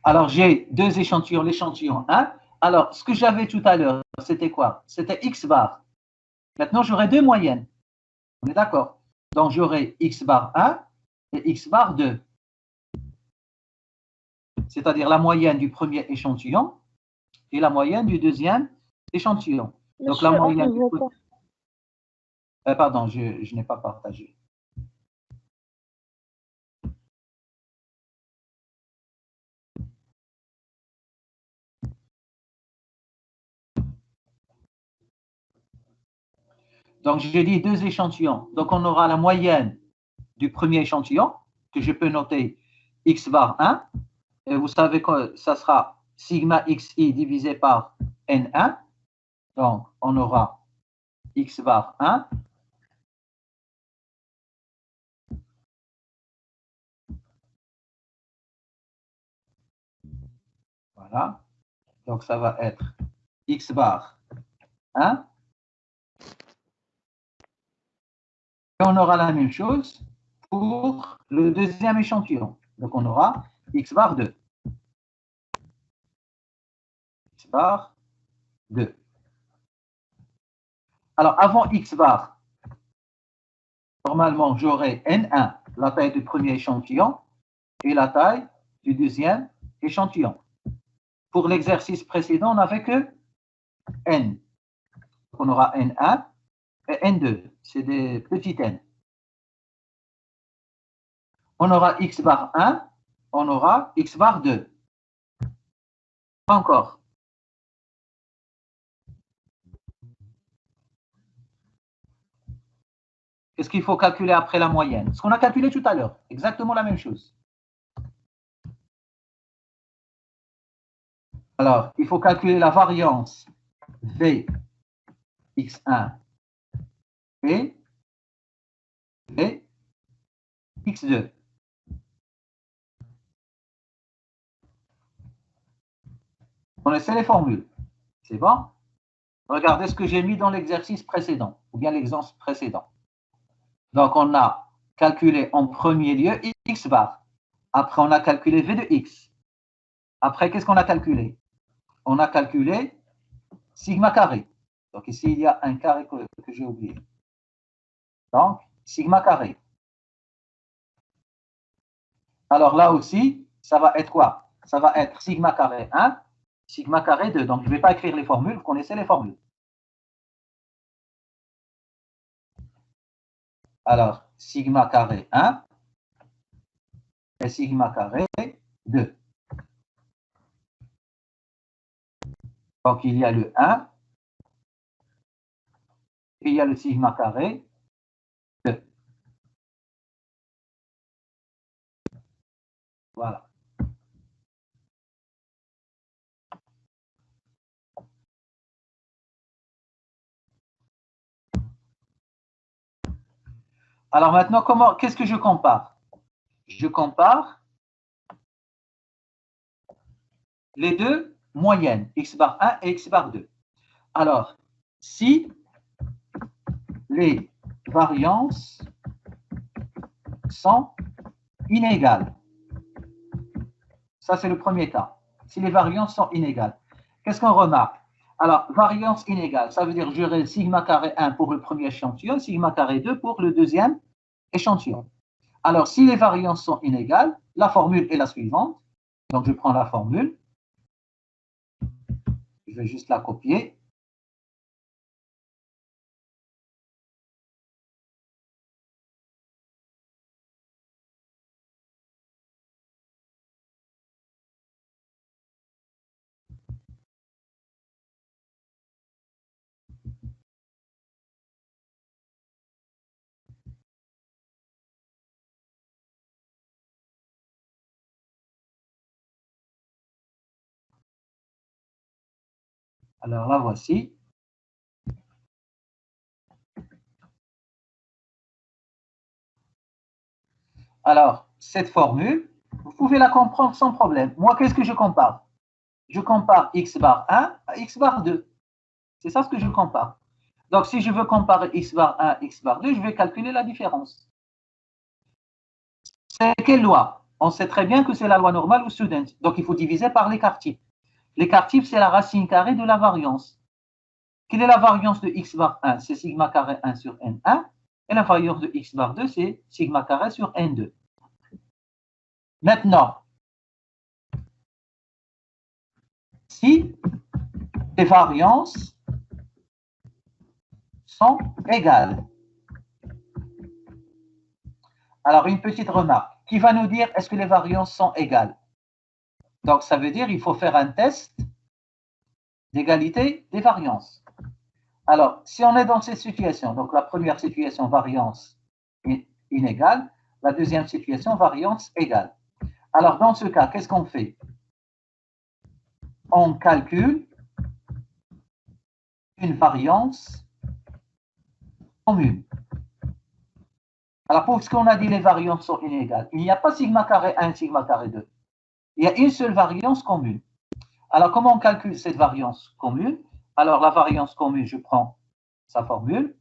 Alors, j'ai deux échantillons, l'échantillon 1. Alors, ce que j'avais tout à l'heure, c'était quoi? C'était X bar. Maintenant, j'aurai deux moyennes. On est d'accord? Donc, j'aurai X bar 1 et X bar 2. C'est-à-dire la moyenne du premier échantillon et la moyenne du deuxième échantillon. Donc, la Monsieur, on moyenne ne voit pas. pardon, je n'ai pas partagé. Donc, j'ai dit deux échantillons. Donc, on aura la moyenne du premier échantillon, que je peux noter X bar 1. Et vous savez que ça sera sigma xi divisé par N1. Donc, on aura X bar 1. Voilà. Donc, ça va être X bar 1. Et on aura la même chose pour le deuxième échantillon. Donc, on aura X bar 2. X bar 2. Alors, avant x bar, normalement, j'aurai N1, la taille du premier échantillon, et la taille du deuxième échantillon. Pour l'exercice précédent, on n'avait que N. On aura N1 et N2, c'est des petits N. On aura x bar 1, on aura x bar 2. Encore. Qu'est-ce qu'il faut calculer après la moyenne? Ce qu'on a calculé tout à l'heure, exactement la même chose. Alors, il faut calculer la variance V x1 et V x2. On essaie les formules. C'est bon? Regardez ce que j'ai mis dans l'exercice précédent, ou bien l'exemple précédent. Donc, on a calculé en premier lieu x bar. Après, on a calculé V de x. Après, qu'est-ce qu'on a calculé? On a calculé sigma carré. Donc, ici, il y a un carré que j'ai oublié. Donc, sigma carré. Alors, là aussi, ça va être quoi? Ça va être sigma carré 1, sigma carré 2. Donc, je ne vais pas écrire les formules, vous connaissez les formules. Alors, sigma carré 1 et sigma carré 2. Donc, il y a le 1 et il y a le sigma carré 2. Voilà. Alors maintenant, qu'est-ce que je compare? Je compare les deux moyennes, x bar 1 et x bar 2. Alors, si les variances sont inégales, ça c'est le premier cas. Si les variances sont inégales, qu'est-ce qu'on remarque? Alors, variance inégale, ça veut dire que j'aurai sigma carré 1 pour le premier échantillon, sigma carré 2 pour le deuxième échantillon. Alors, si les variances sont inégales, la formule est la suivante. Donc, je prends la formule. Je vais juste la copier. Alors, la voici. Alors, cette formule, vous pouvez la comprendre sans problème. Moi, qu'est-ce que je compare? Je compare x bar 1 à x bar 2. C'est ça ce que je compare. Donc, si je veux comparer x bar 1 à x bar 2, je vais calculer la différence. C'est quelle loi? On sait très bien que c'est la loi normale ou student. Donc, il faut diviser par l'écart type. L'écart type, c'est la racine carrée de la variance. Quelle est la variance de x bar 1? C'est sigma carré 1 sur n1. Et la variance de x bar 2, c'est sigma carré sur n2. Maintenant, si les variances sont égales. Alors, une petite remarque. Qui va nous dire est-ce que les variances sont égales? Donc, ça veut dire qu'il faut faire un test d'égalité des variances. Alors, si on est dans cette situation, donc la première situation, variance inégale, la deuxième situation, variance égale. Alors, dans ce cas, qu'est-ce qu'on fait? On calcule une variance commune. Alors, pour ce qu'on a dit, les variances sont inégales. Il n'y a pas sigma carré 1, sigma carré 2. Il y a une seule variance commune. Alors, comment on calcule cette variance commune? Alors, la variance commune, je prends sa formule.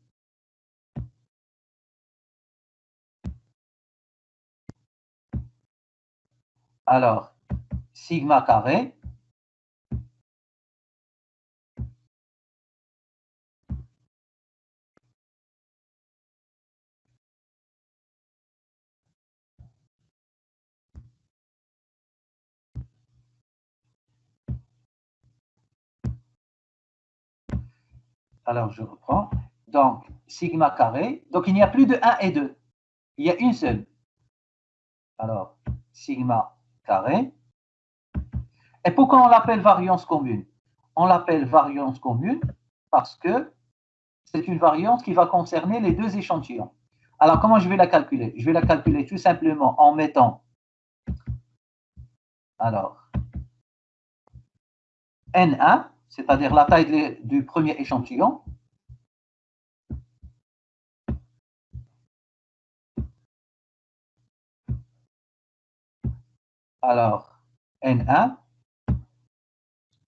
Alors, sigma carré Alors, je reprends. Donc, sigma carré. Donc, il n'y a plus de 1 et 2. Il y a une seule. Alors, sigma carré. Et pourquoi on l'appelle variance commune? On l'appelle variance commune parce que c'est une variance qui va concerner les deux échantillons. Alors, comment je vais la calculer? Je vais la calculer tout simplement en mettant, alors, N1, c'est-à-dire la taille du premier échantillon, alors, N1,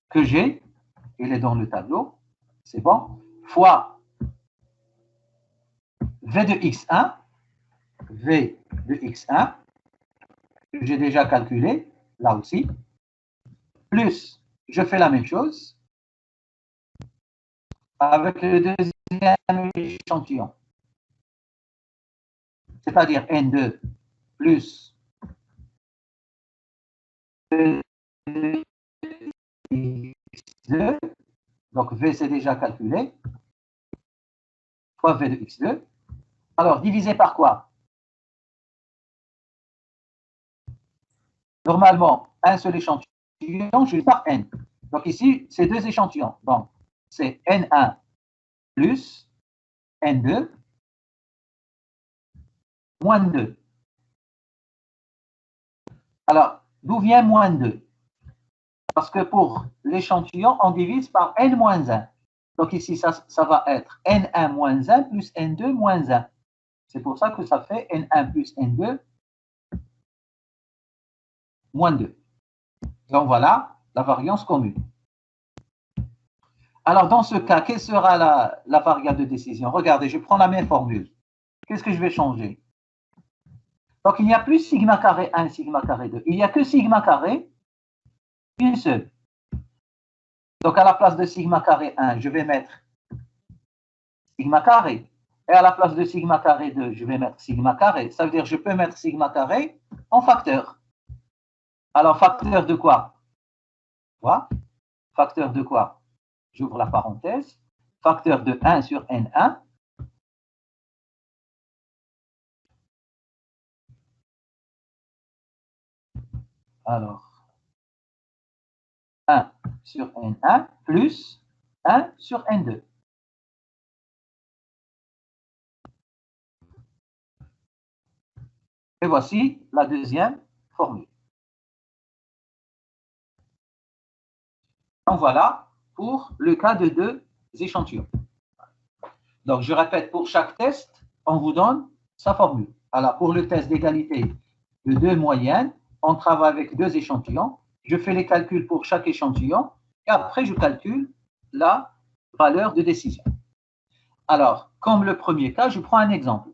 que j'ai, il est dans le tableau, c'est bon, fois V de X1, V de X1, que j'ai déjà calculé, là aussi, plus, je fais la même chose avec le deuxième échantillon, c'est-à-dire N2 plus V de X2, donc V c'est déjà calculé, fois V de X2, alors divisé par quoi? Normalement, un seul échantillon, je divise par N. Donc ici, c'est deux échantillons. Donc, c'est N1 plus N2 moins 2. Alors, d'où vient moins 2? Parce que pour l'échantillon, on divise par N moins 1. Donc ici, ça va être N1 moins 1 plus N2 moins 1. C'est pour ça que ça fait N1 plus N2 moins 2. Donc voilà la variance commune. Alors dans ce cas, quelle sera la variable de décision? Regardez, je prends la même formule. Qu'est-ce que je vais changer? Donc il n'y a plus sigma carré 1, sigma carré 2. Il n'y a que sigma carré, une seule. Donc à la place de sigma carré 1, je vais mettre sigma carré. Et à la place de sigma carré 2, je vais mettre sigma carré. Ça veut dire que je peux mettre sigma carré en facteur. Alors facteur de quoi? Quoi? Facteur de quoi? J'ouvre la parenthèse. Facteur de 1 sur N1. Alors, 1 sur N1 plus 1 sur N2. Et voici la deuxième formule. Donc voilà pour le cas de deux échantillons. Donc je répète, pour chaque test, on vous donne sa formule. Alors pour le test d'égalité de deux moyennes, on travaille avec deux échantillons. Je fais les calculs pour chaque échantillon et après je calcule la valeur de décision. Alors, comme le premier cas, je prends un exemple.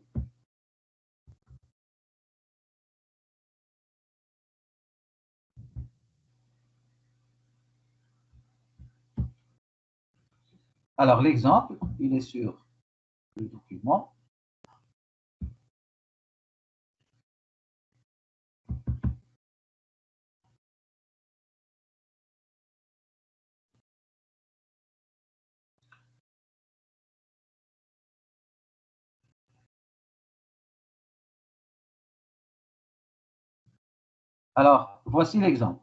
Alors, l'exemple, il est sur le document. Alors, voici l'exemple.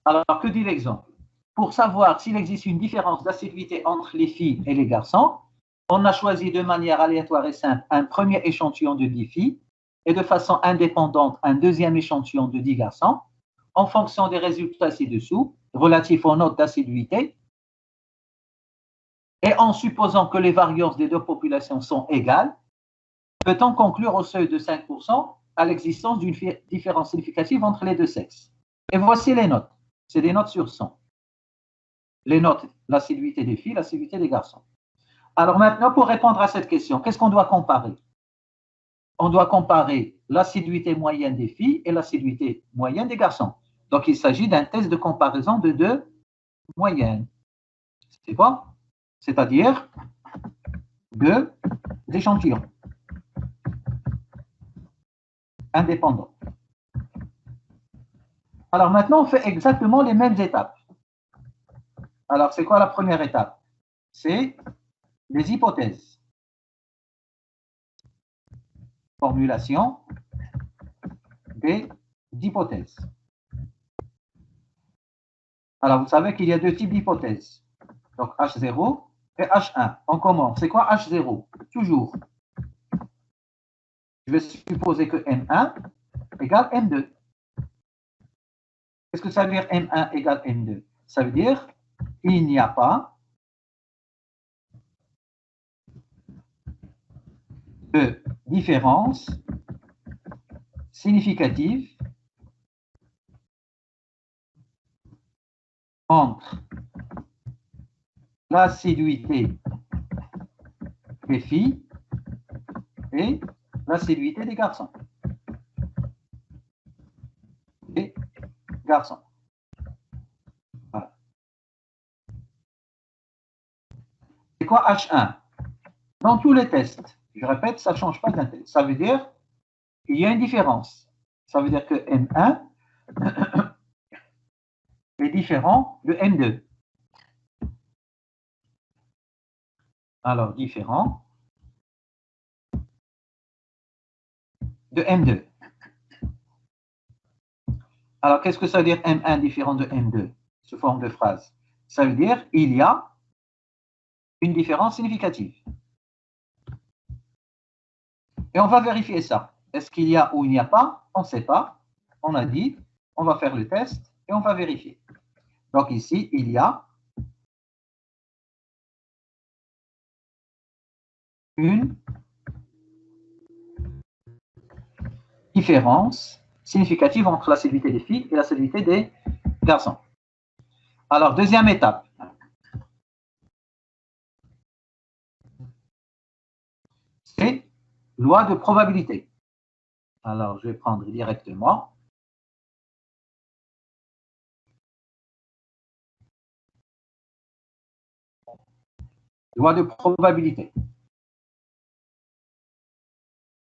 Alors, que dit l'exemple? Pour savoir s'il existe une différence d'assiduité entre les filles et les garçons, on a choisi de manière aléatoire et simple un premier échantillon de 10 filles et de façon indépendante un deuxième échantillon de 10 garçons en fonction des résultats ci-dessous relatifs aux notes d'assiduité et en supposant que les variances des deux populations sont égales, peut-on conclure au seuil de 5% à l'existence d'une différence significative entre les deux sexes? Et voici les notes. C'est des notes sur 100. Les notes, l'assiduité des filles, l'assiduité des garçons. Alors maintenant, pour répondre à cette question, qu'est-ce qu'on doit comparer? On doit comparer l'assiduité moyenne des filles et l'assiduité moyenne des garçons. Donc, il s'agit d'un test de comparaison de deux moyennes. C'est quoi? C'est-à-dire deux échantillons. indépendants. Alors maintenant, on fait exactement les mêmes étapes. Alors, c'est quoi la première étape? C'est les hypothèses. Formulation des hypothèses. Alors, vous savez qu'il y a deux types d'hypothèses. Donc, H0 et H1. On commence. C'est quoi H0? Toujours. Je vais supposer que M1 égale M2. Qu'est-ce que ça veut dire M1 égale M2? Ça veut dire qu'il n'y a pas de différence significative entre l'assiduité des filles et l'assiduité des garçons. Voilà. C'est quoi H1? Dans tous les tests, je répète, ça ne change pas d'un test. Ça veut dire qu'il y a une différence. Ça veut dire que M1 est différent de M2. Alors, différent de M2. Alors, qu'est-ce que ça veut dire M1 différent de M2, sous forme de phrase? Ça veut dire qu'il y a une différence significative. Et on va vérifier ça. Est-ce qu'il y a ou il n'y a pas? On ne sait pas. On a dit, on va faire le test et on va vérifier. Donc ici, il y a une différence significative entre l'assiduité des filles et l'assiduité des garçons. Alors, deuxième étape. C'est loi de probabilité. Alors, je vais prendre directement. Loi de probabilité.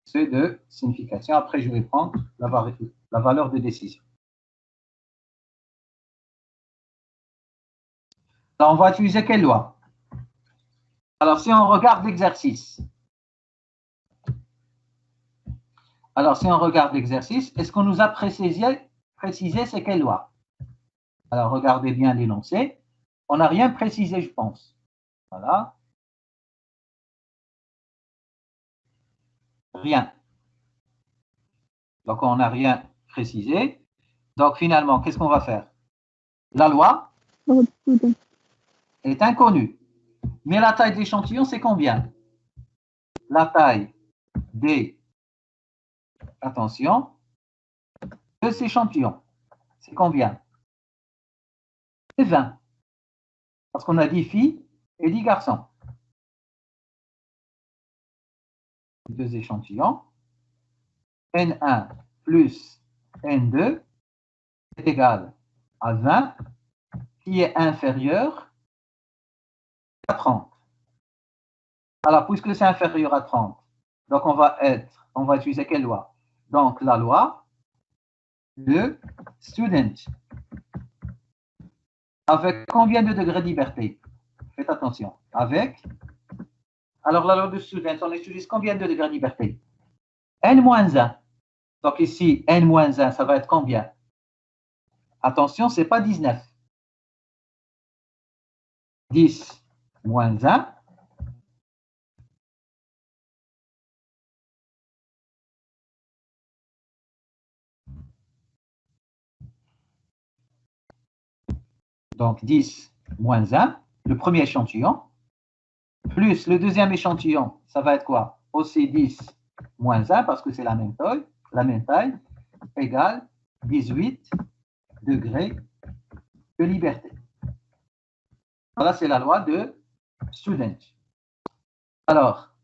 C'est de signification. Après, je vais prendre la valeur de décision. Alors, on va utiliser quelle loi? Alors, si on regarde l'exercice. Alors, si on regarde l'exercice, est-ce qu'on nous a précisé c'est quelle loi? Alors, regardez bien l'énoncé. On n'a rien précisé, je pense. Voilà. Rien. Donc, on n'a rien précisé. Donc, finalement, qu'est-ce qu'on va faire? La loi est inconnue. Mais la taille de l'échantillon, c'est combien? La taille des, attention, de ces échantillons, c'est combien? C'est 20. Parce qu'on a dit filles et dit garçons. Deux échantillons. N1 plus N2 est égal à 20, qui est inférieur à 30. Alors, puisque c'est inférieur à 30, donc on va utiliser quelle loi? Donc, la loi de student. Avec combien de degrés de liberté? Faites attention. Alors, la loi de student, on utilise combien de degrés de liberté? N-1. Donc ici, N-1, ça va être combien? Attention, ce n'est pas 19. 10 moins 1. Donc 10 moins 1, le premier échantillon, plus le deuxième échantillon, ça va être quoi? Aussi 10 moins 1, parce que c'est la même taille, égale 18 degrés de liberté. Voilà, c'est la loi de student. Alors,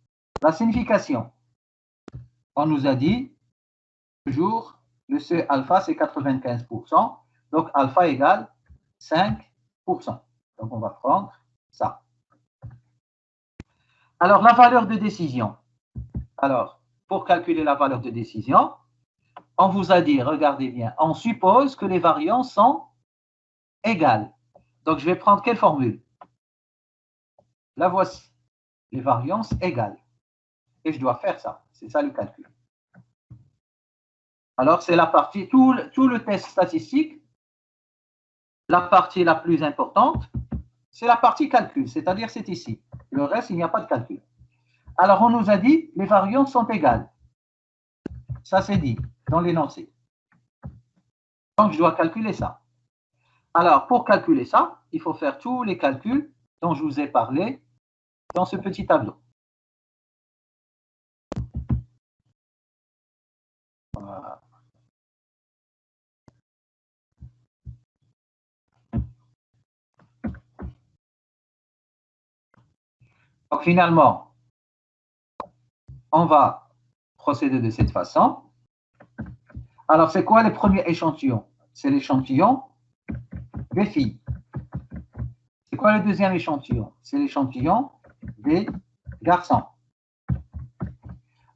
la signification, on nous a dit toujours le C alpha, c'est 95%, donc alpha égale 5%. Donc, on va prendre ça. Alors, la valeur de décision. Alors, pour calculer la valeur de décision, on vous a dit, regardez bien, on suppose que les variances sont égales. Donc, je vais prendre quelle formule? La voici. Les variances égales. Et je dois faire ça. C'est ça le calcul. Alors, c'est la partie, tout le test statistique, la partie la plus importante, c'est la partie calcul, c'est-à-dire c'est ici. Le reste, il n'y a pas de calcul. Alors, on nous a dit, les variances sont égales. Ça, c'est dit dans l'énoncé. Donc, je dois calculer ça. Alors, pour calculer ça, il faut faire tous les calculs dont je vous ai parlé dans ce petit tableau. Voilà. Donc, finalement, on va procéder de cette façon. Alors, c'est quoi le premier échantillon? C'est l'échantillon des filles. C'est quoi le deuxième échantillon? C'est l'échantillon des garçons.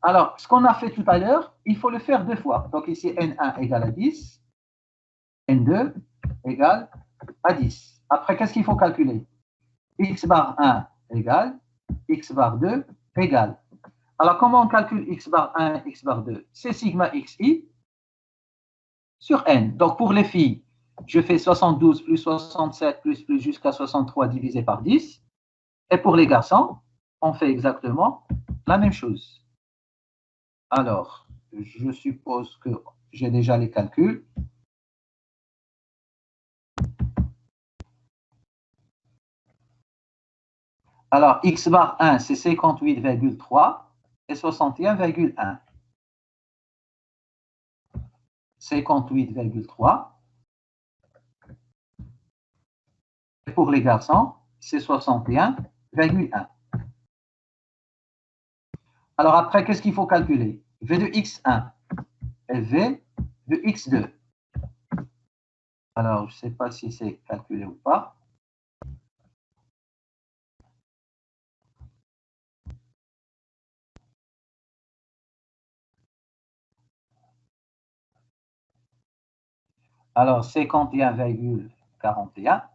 Alors, ce qu'on a fait tout à l'heure, il faut le faire deux fois. Donc, ici, N1 égale à 10, N2 égale à 10. Après, qu'est-ce qu'il faut calculer? X bar 1 égale, X bar 2 égale. Alors, comment on calcule X bar 1, X bar 2? C'est sigma XI sur N. Donc, pour les filles, je fais 72 plus 67 plus jusqu'à 63 divisé par 10. Et pour les garçons, on fait exactement la même chose. Alors, je suppose que j'ai déjà les calculs. Alors, X bar 1, c'est 58,3 et 61,1. 58,3. Et pour les garçons, c'est 61,1. Alors après, qu'est-ce qu'il faut calculer? V de X1 et V de X2. Alors, je ne sais pas si c'est calculé ou pas. Alors, 51,41.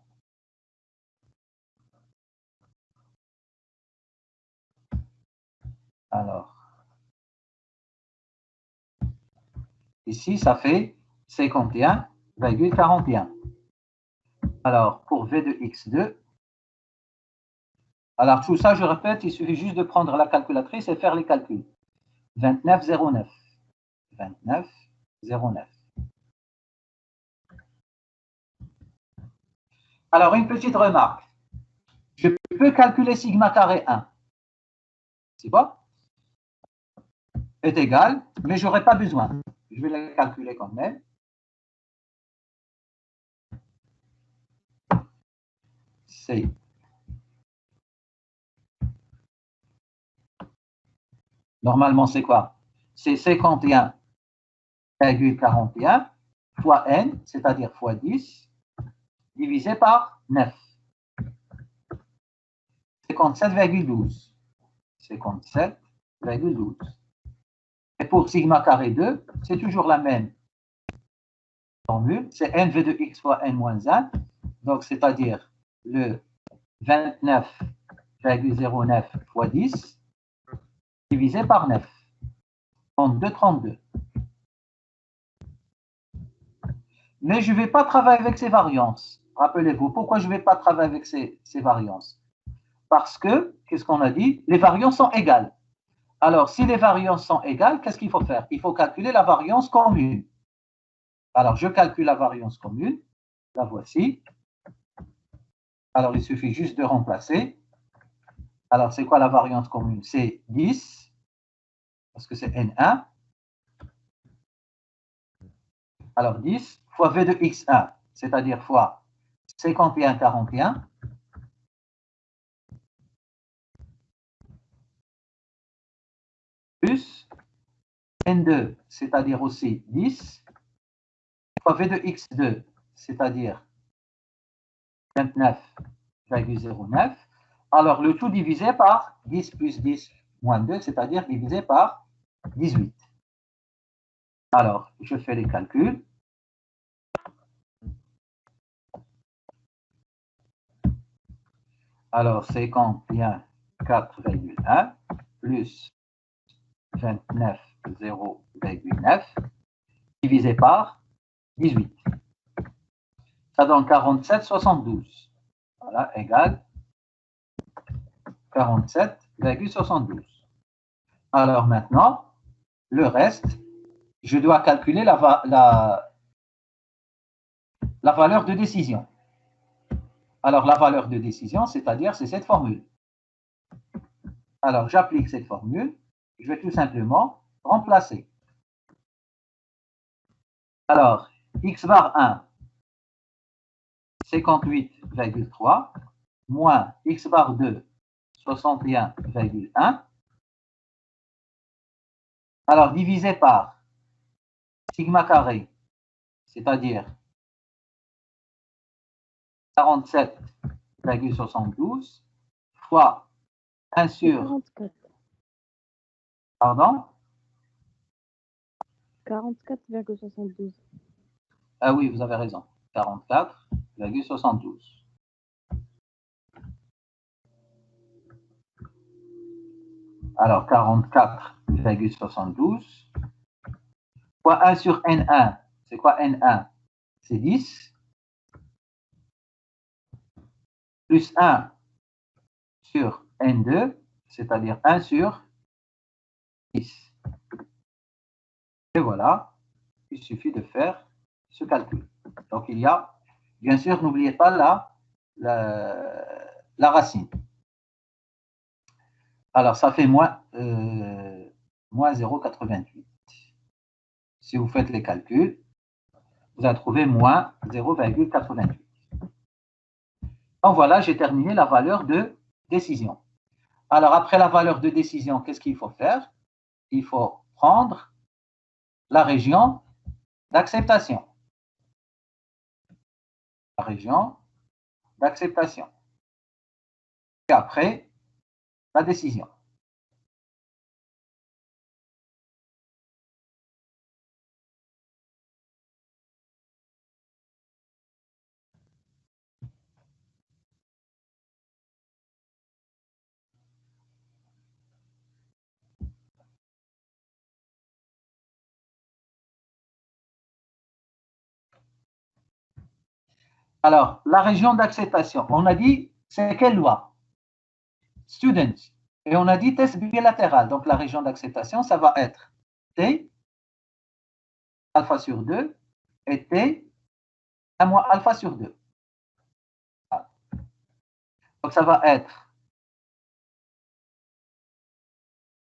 Alors, ici, ça fait 51,41. Alors, pour V de X2, alors tout ça, je répète, il suffit juste de prendre la calculatrice et faire les calculs. 29,09. 29,09. Alors, une petite remarque. Je peux calculer sigma carré 1. C'est quoi? Est égal, mais je n'aurai pas besoin. Je vais le calculer quand même. C'est normalement, c'est quoi? C'est 51,41 fois n, c'est-à-dire fois 10, divisé par 9. 57,12. 57,12. Et pour sigma carré 2, c'est toujours la même formule. C'est nv de x fois n moins 1. Donc, c'est-à-dire le 29,09 fois 10 divisé par 9. 32,32. Mais je ne vais pas travailler avec ces variances. Rappelez-vous, pourquoi je ne vais pas travailler avec ces variances? Parce que, qu'est-ce qu'on a dit? Les variances sont égales. Alors, si les variances sont égales, qu'est-ce qu'il faut faire? Il faut calculer la variance commune. Alors, je calcule la variance commune. La voici. Alors, il suffit juste de remplacer. Alors, c'est quoi la variance commune? C'est 10, parce que c'est N1. Alors, 10 fois V de X1, c'est-à-dire fois 51,41. Plus N2, c'est-à-dire aussi 10, fois V de X2, c'est-à-dire 29,09. Alors, le tout divisé par 10 plus 10 moins 2, c'est-à-dire divisé par 18. Alors, je fais les calculs. Alors, c'est combien 4,1 plus 29,0,9 divisé par 18. Ça donne 47,72. Voilà, égale 47,72. Alors maintenant, le reste, je dois calculer la valeur de décision. Alors, la valeur de décision, c'est-à-dire, c'est cette formule. Alors, j'applique cette formule. Je vais tout simplement remplacer. Alors, x bar 1, 58,3, moins x bar 2, 61,1. Alors, divisé par sigma carré, c'est-à-dire 47,72 fois 1 sur... 44. Pardon? 44,72. Ah oui, vous avez raison. 44,72. Alors, 44,72 fois 1 sur N1. C'est quoi N1? C'est 10. Plus 1 sur N2, c'est-à-dire 1 sur 10. Et voilà, il suffit de faire ce calcul. Donc, il y a, bien sûr, n'oubliez pas la racine. Alors, ça fait moins 0,88. Si vous faites les calculs, vous allez trouver moins 0,88. Donc, voilà, j'ai terminé la valeur de décision. Alors, après la valeur de décision, qu'est-ce qu'il faut faire? Il faut prendre la région d'acceptation. La région d'acceptation. Et après, la décision. Alors, la région d'acceptation, on a dit, c'est quelle loi? Student. Et on a dit test bilatéral. Donc, la région d'acceptation, ça va être T, alpha sur 2, et T, 1 moins alpha sur 2. Donc, ça va être,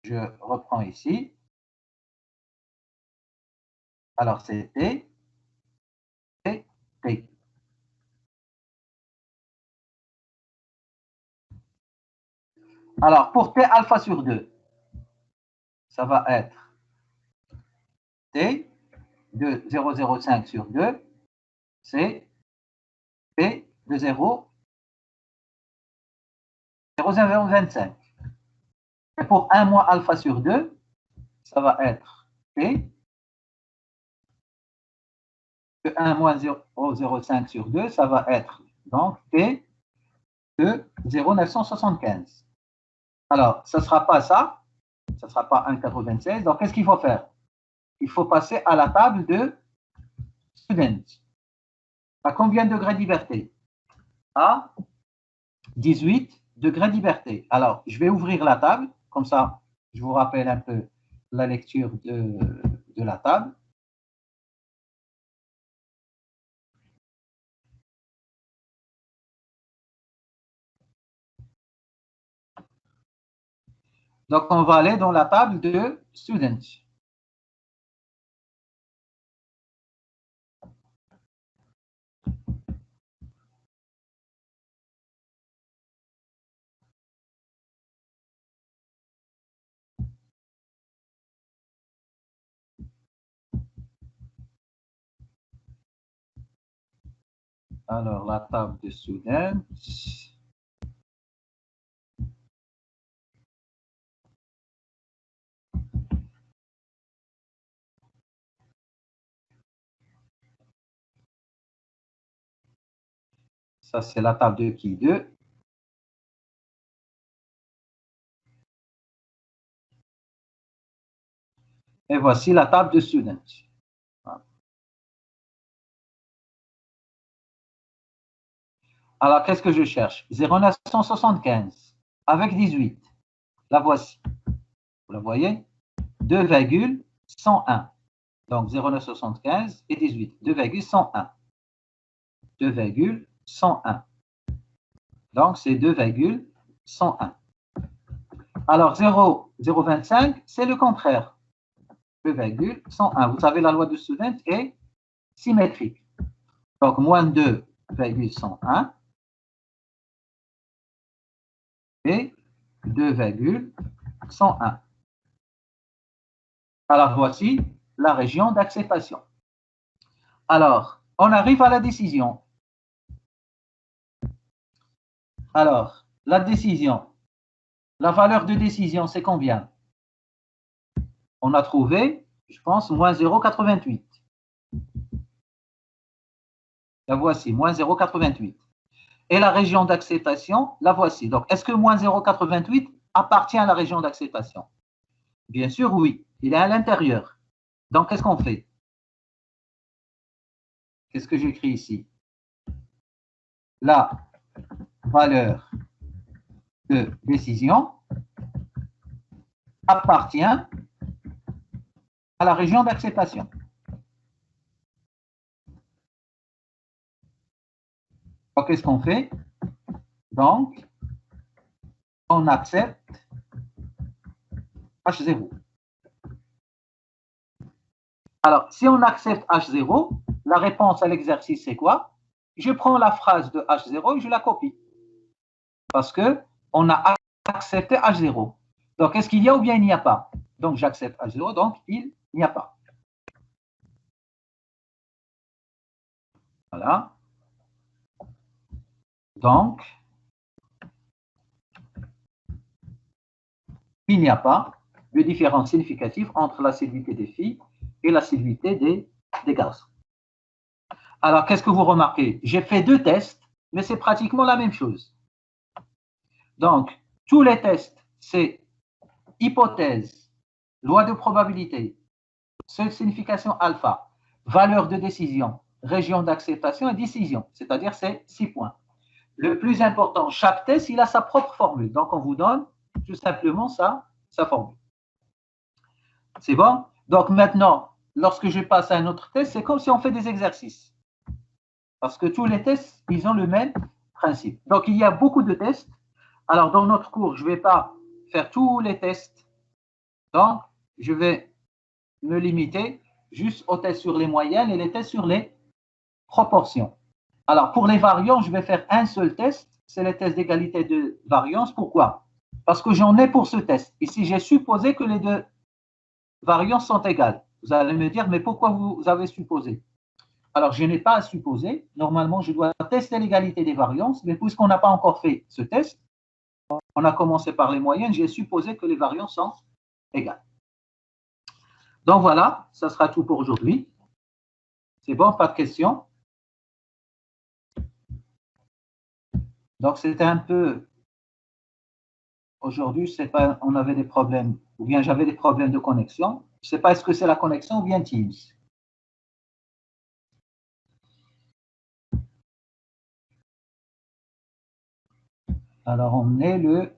je reprends ici. Alors, c'est T, T, T. Alors, pour T alpha sur 2, ça va être T de 0,05 sur 2, c'est P de 0,025. Et pour 1 moins alpha sur 2, ça va être P de 1 moins 0,05 sur 2, ça va être donc P de 0,975. Alors, ce ne sera pas ça, ce ne sera pas 1,96. Donc, qu'est-ce qu'il faut faire? Il faut passer à la table de student. À combien de degrés de liberté? À 18 degrés de liberté. Alors, je vais ouvrir la table, comme ça, je vous rappelle un peu la lecture de la table. Donc, on va aller dans la table de student. Alors, la table de student. Ça, c'est la table de qui 2. Et voici la table de student. Voilà. Alors, qu'est-ce que je cherche? 0,975 avec 18. La voici. Vous la voyez? 2,101. Donc, 0,975 et 18. 2,101. 2,101. Donc, c'est 2,101. Alors, 0,025, c'est le contraire. 2,101. Vous savez, la loi de student est symétrique. Donc, moins 2,101 et 2,101. Alors, voici la région d'acceptation. Alors, on arrive à la décision. Alors, la décision, la valeur de décision, c'est combien? On a trouvé, je pense, moins 0,88. La voici, moins 0,88. Et la région d'acceptation, la voici. Donc, est-ce que moins 0,88 appartient à la région d'acceptation? Bien sûr, oui. Il est à l'intérieur. Donc, qu'est-ce qu'on fait? Qu'est-ce que j'écris ici? La valeur de décision appartient à la région d'acceptation. Donc, qu'est-ce qu'on fait? Donc, on accepte H0. Alors, si on accepte H0, la réponse à l'exercice, c'est quoi? Je prends la phrase de H0 et je la copie. Parce qu'on a accepté H0. Donc, est-ce qu'il y a ou bien il n'y a pas? Donc, j'accepte H0, donc il n'y a pas. Voilà. Donc, il n'y a pas de différence significative entre l'assiduité des filles et l'assiduité des garçons. Alors, qu'est-ce que vous remarquez? J'ai fait 2 tests, mais c'est pratiquement la même chose. Donc, tous les tests, c'est hypothèse, loi de probabilité, seule signification alpha, valeur de décision, région d'acceptation et décision, c'est-à-dire c'est 6 points. Le plus important, chaque test, il a sa propre formule. Donc, on vous donne tout simplement sa formule. C'est bon? Donc, maintenant, lorsque je passe à un autre test, c'est comme si on fait des exercices. Parce que tous les tests, ils ont le même principe. Donc, il y a beaucoup de tests. Alors, dans notre cours, je ne vais pas faire tous les tests. Donc, je vais me limiter juste aux tests sur les moyennes et les tests sur les proportions. Alors, pour les variants, je vais faire un seul test. C'est le test d'égalité de variance. Pourquoi? Parce que j'en ai pour ce test. Ici, j'ai supposé que les deux variances sont égales. Vous allez me dire, mais pourquoi vous avez supposé? Alors, je n'ai pas à supposer. Normalement, je dois tester l'égalité des variances, mais puisqu'on n'a pas encore fait ce test, on a commencé par les moyennes, j'ai supposé que les variances sont égales. Donc voilà, ça sera tout pour aujourd'hui. C'est bon, pas de questions? Donc c'était un peu... Aujourd'hui, c'est pas, on avait des problèmes, ou bien j'avais des problèmes de connexion. Je ne sais pas est-ce que c'est la connexion ou bien Teams. Alors, on est le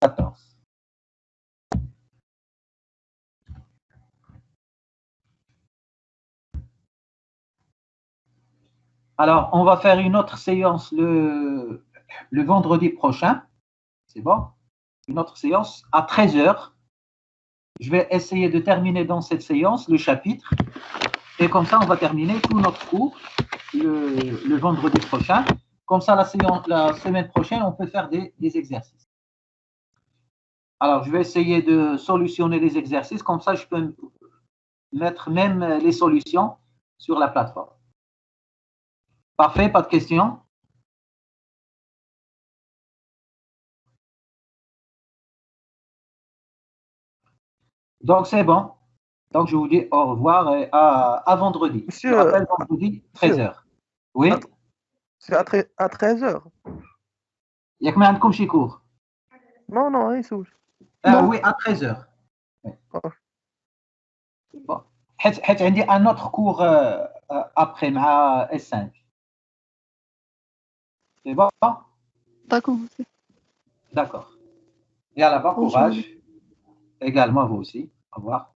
14. Alors, on va faire une autre séance le vendredi prochain. C'est bon? Une autre séance à 13 h. Je vais essayer de terminer dans cette séance le chapitre. Et comme ça, on va terminer tout notre cours le vendredi prochain. Comme ça, la semaine prochaine, on peut faire des exercices. Alors, je vais essayer de solutionner les exercices. Comme ça, je peux mettre même les solutions sur la plateforme. Parfait, pas de questions? Donc, c'est bon. Donc, je vous dis au revoir et à vendredi. Monsieur, je rappelle vendredi, 13 h. Oui? C'est à 13h. ياك ما عندكم شي cours. Non, non, يسول. Ah oui, à 13h. Oh. Bon. حيت عندي un autre cours après مع S5. C'est bon? D'accord, monsieur. D'accord. Yalla, bon Bonne courage. journée. Également vous aussi. Au revoir.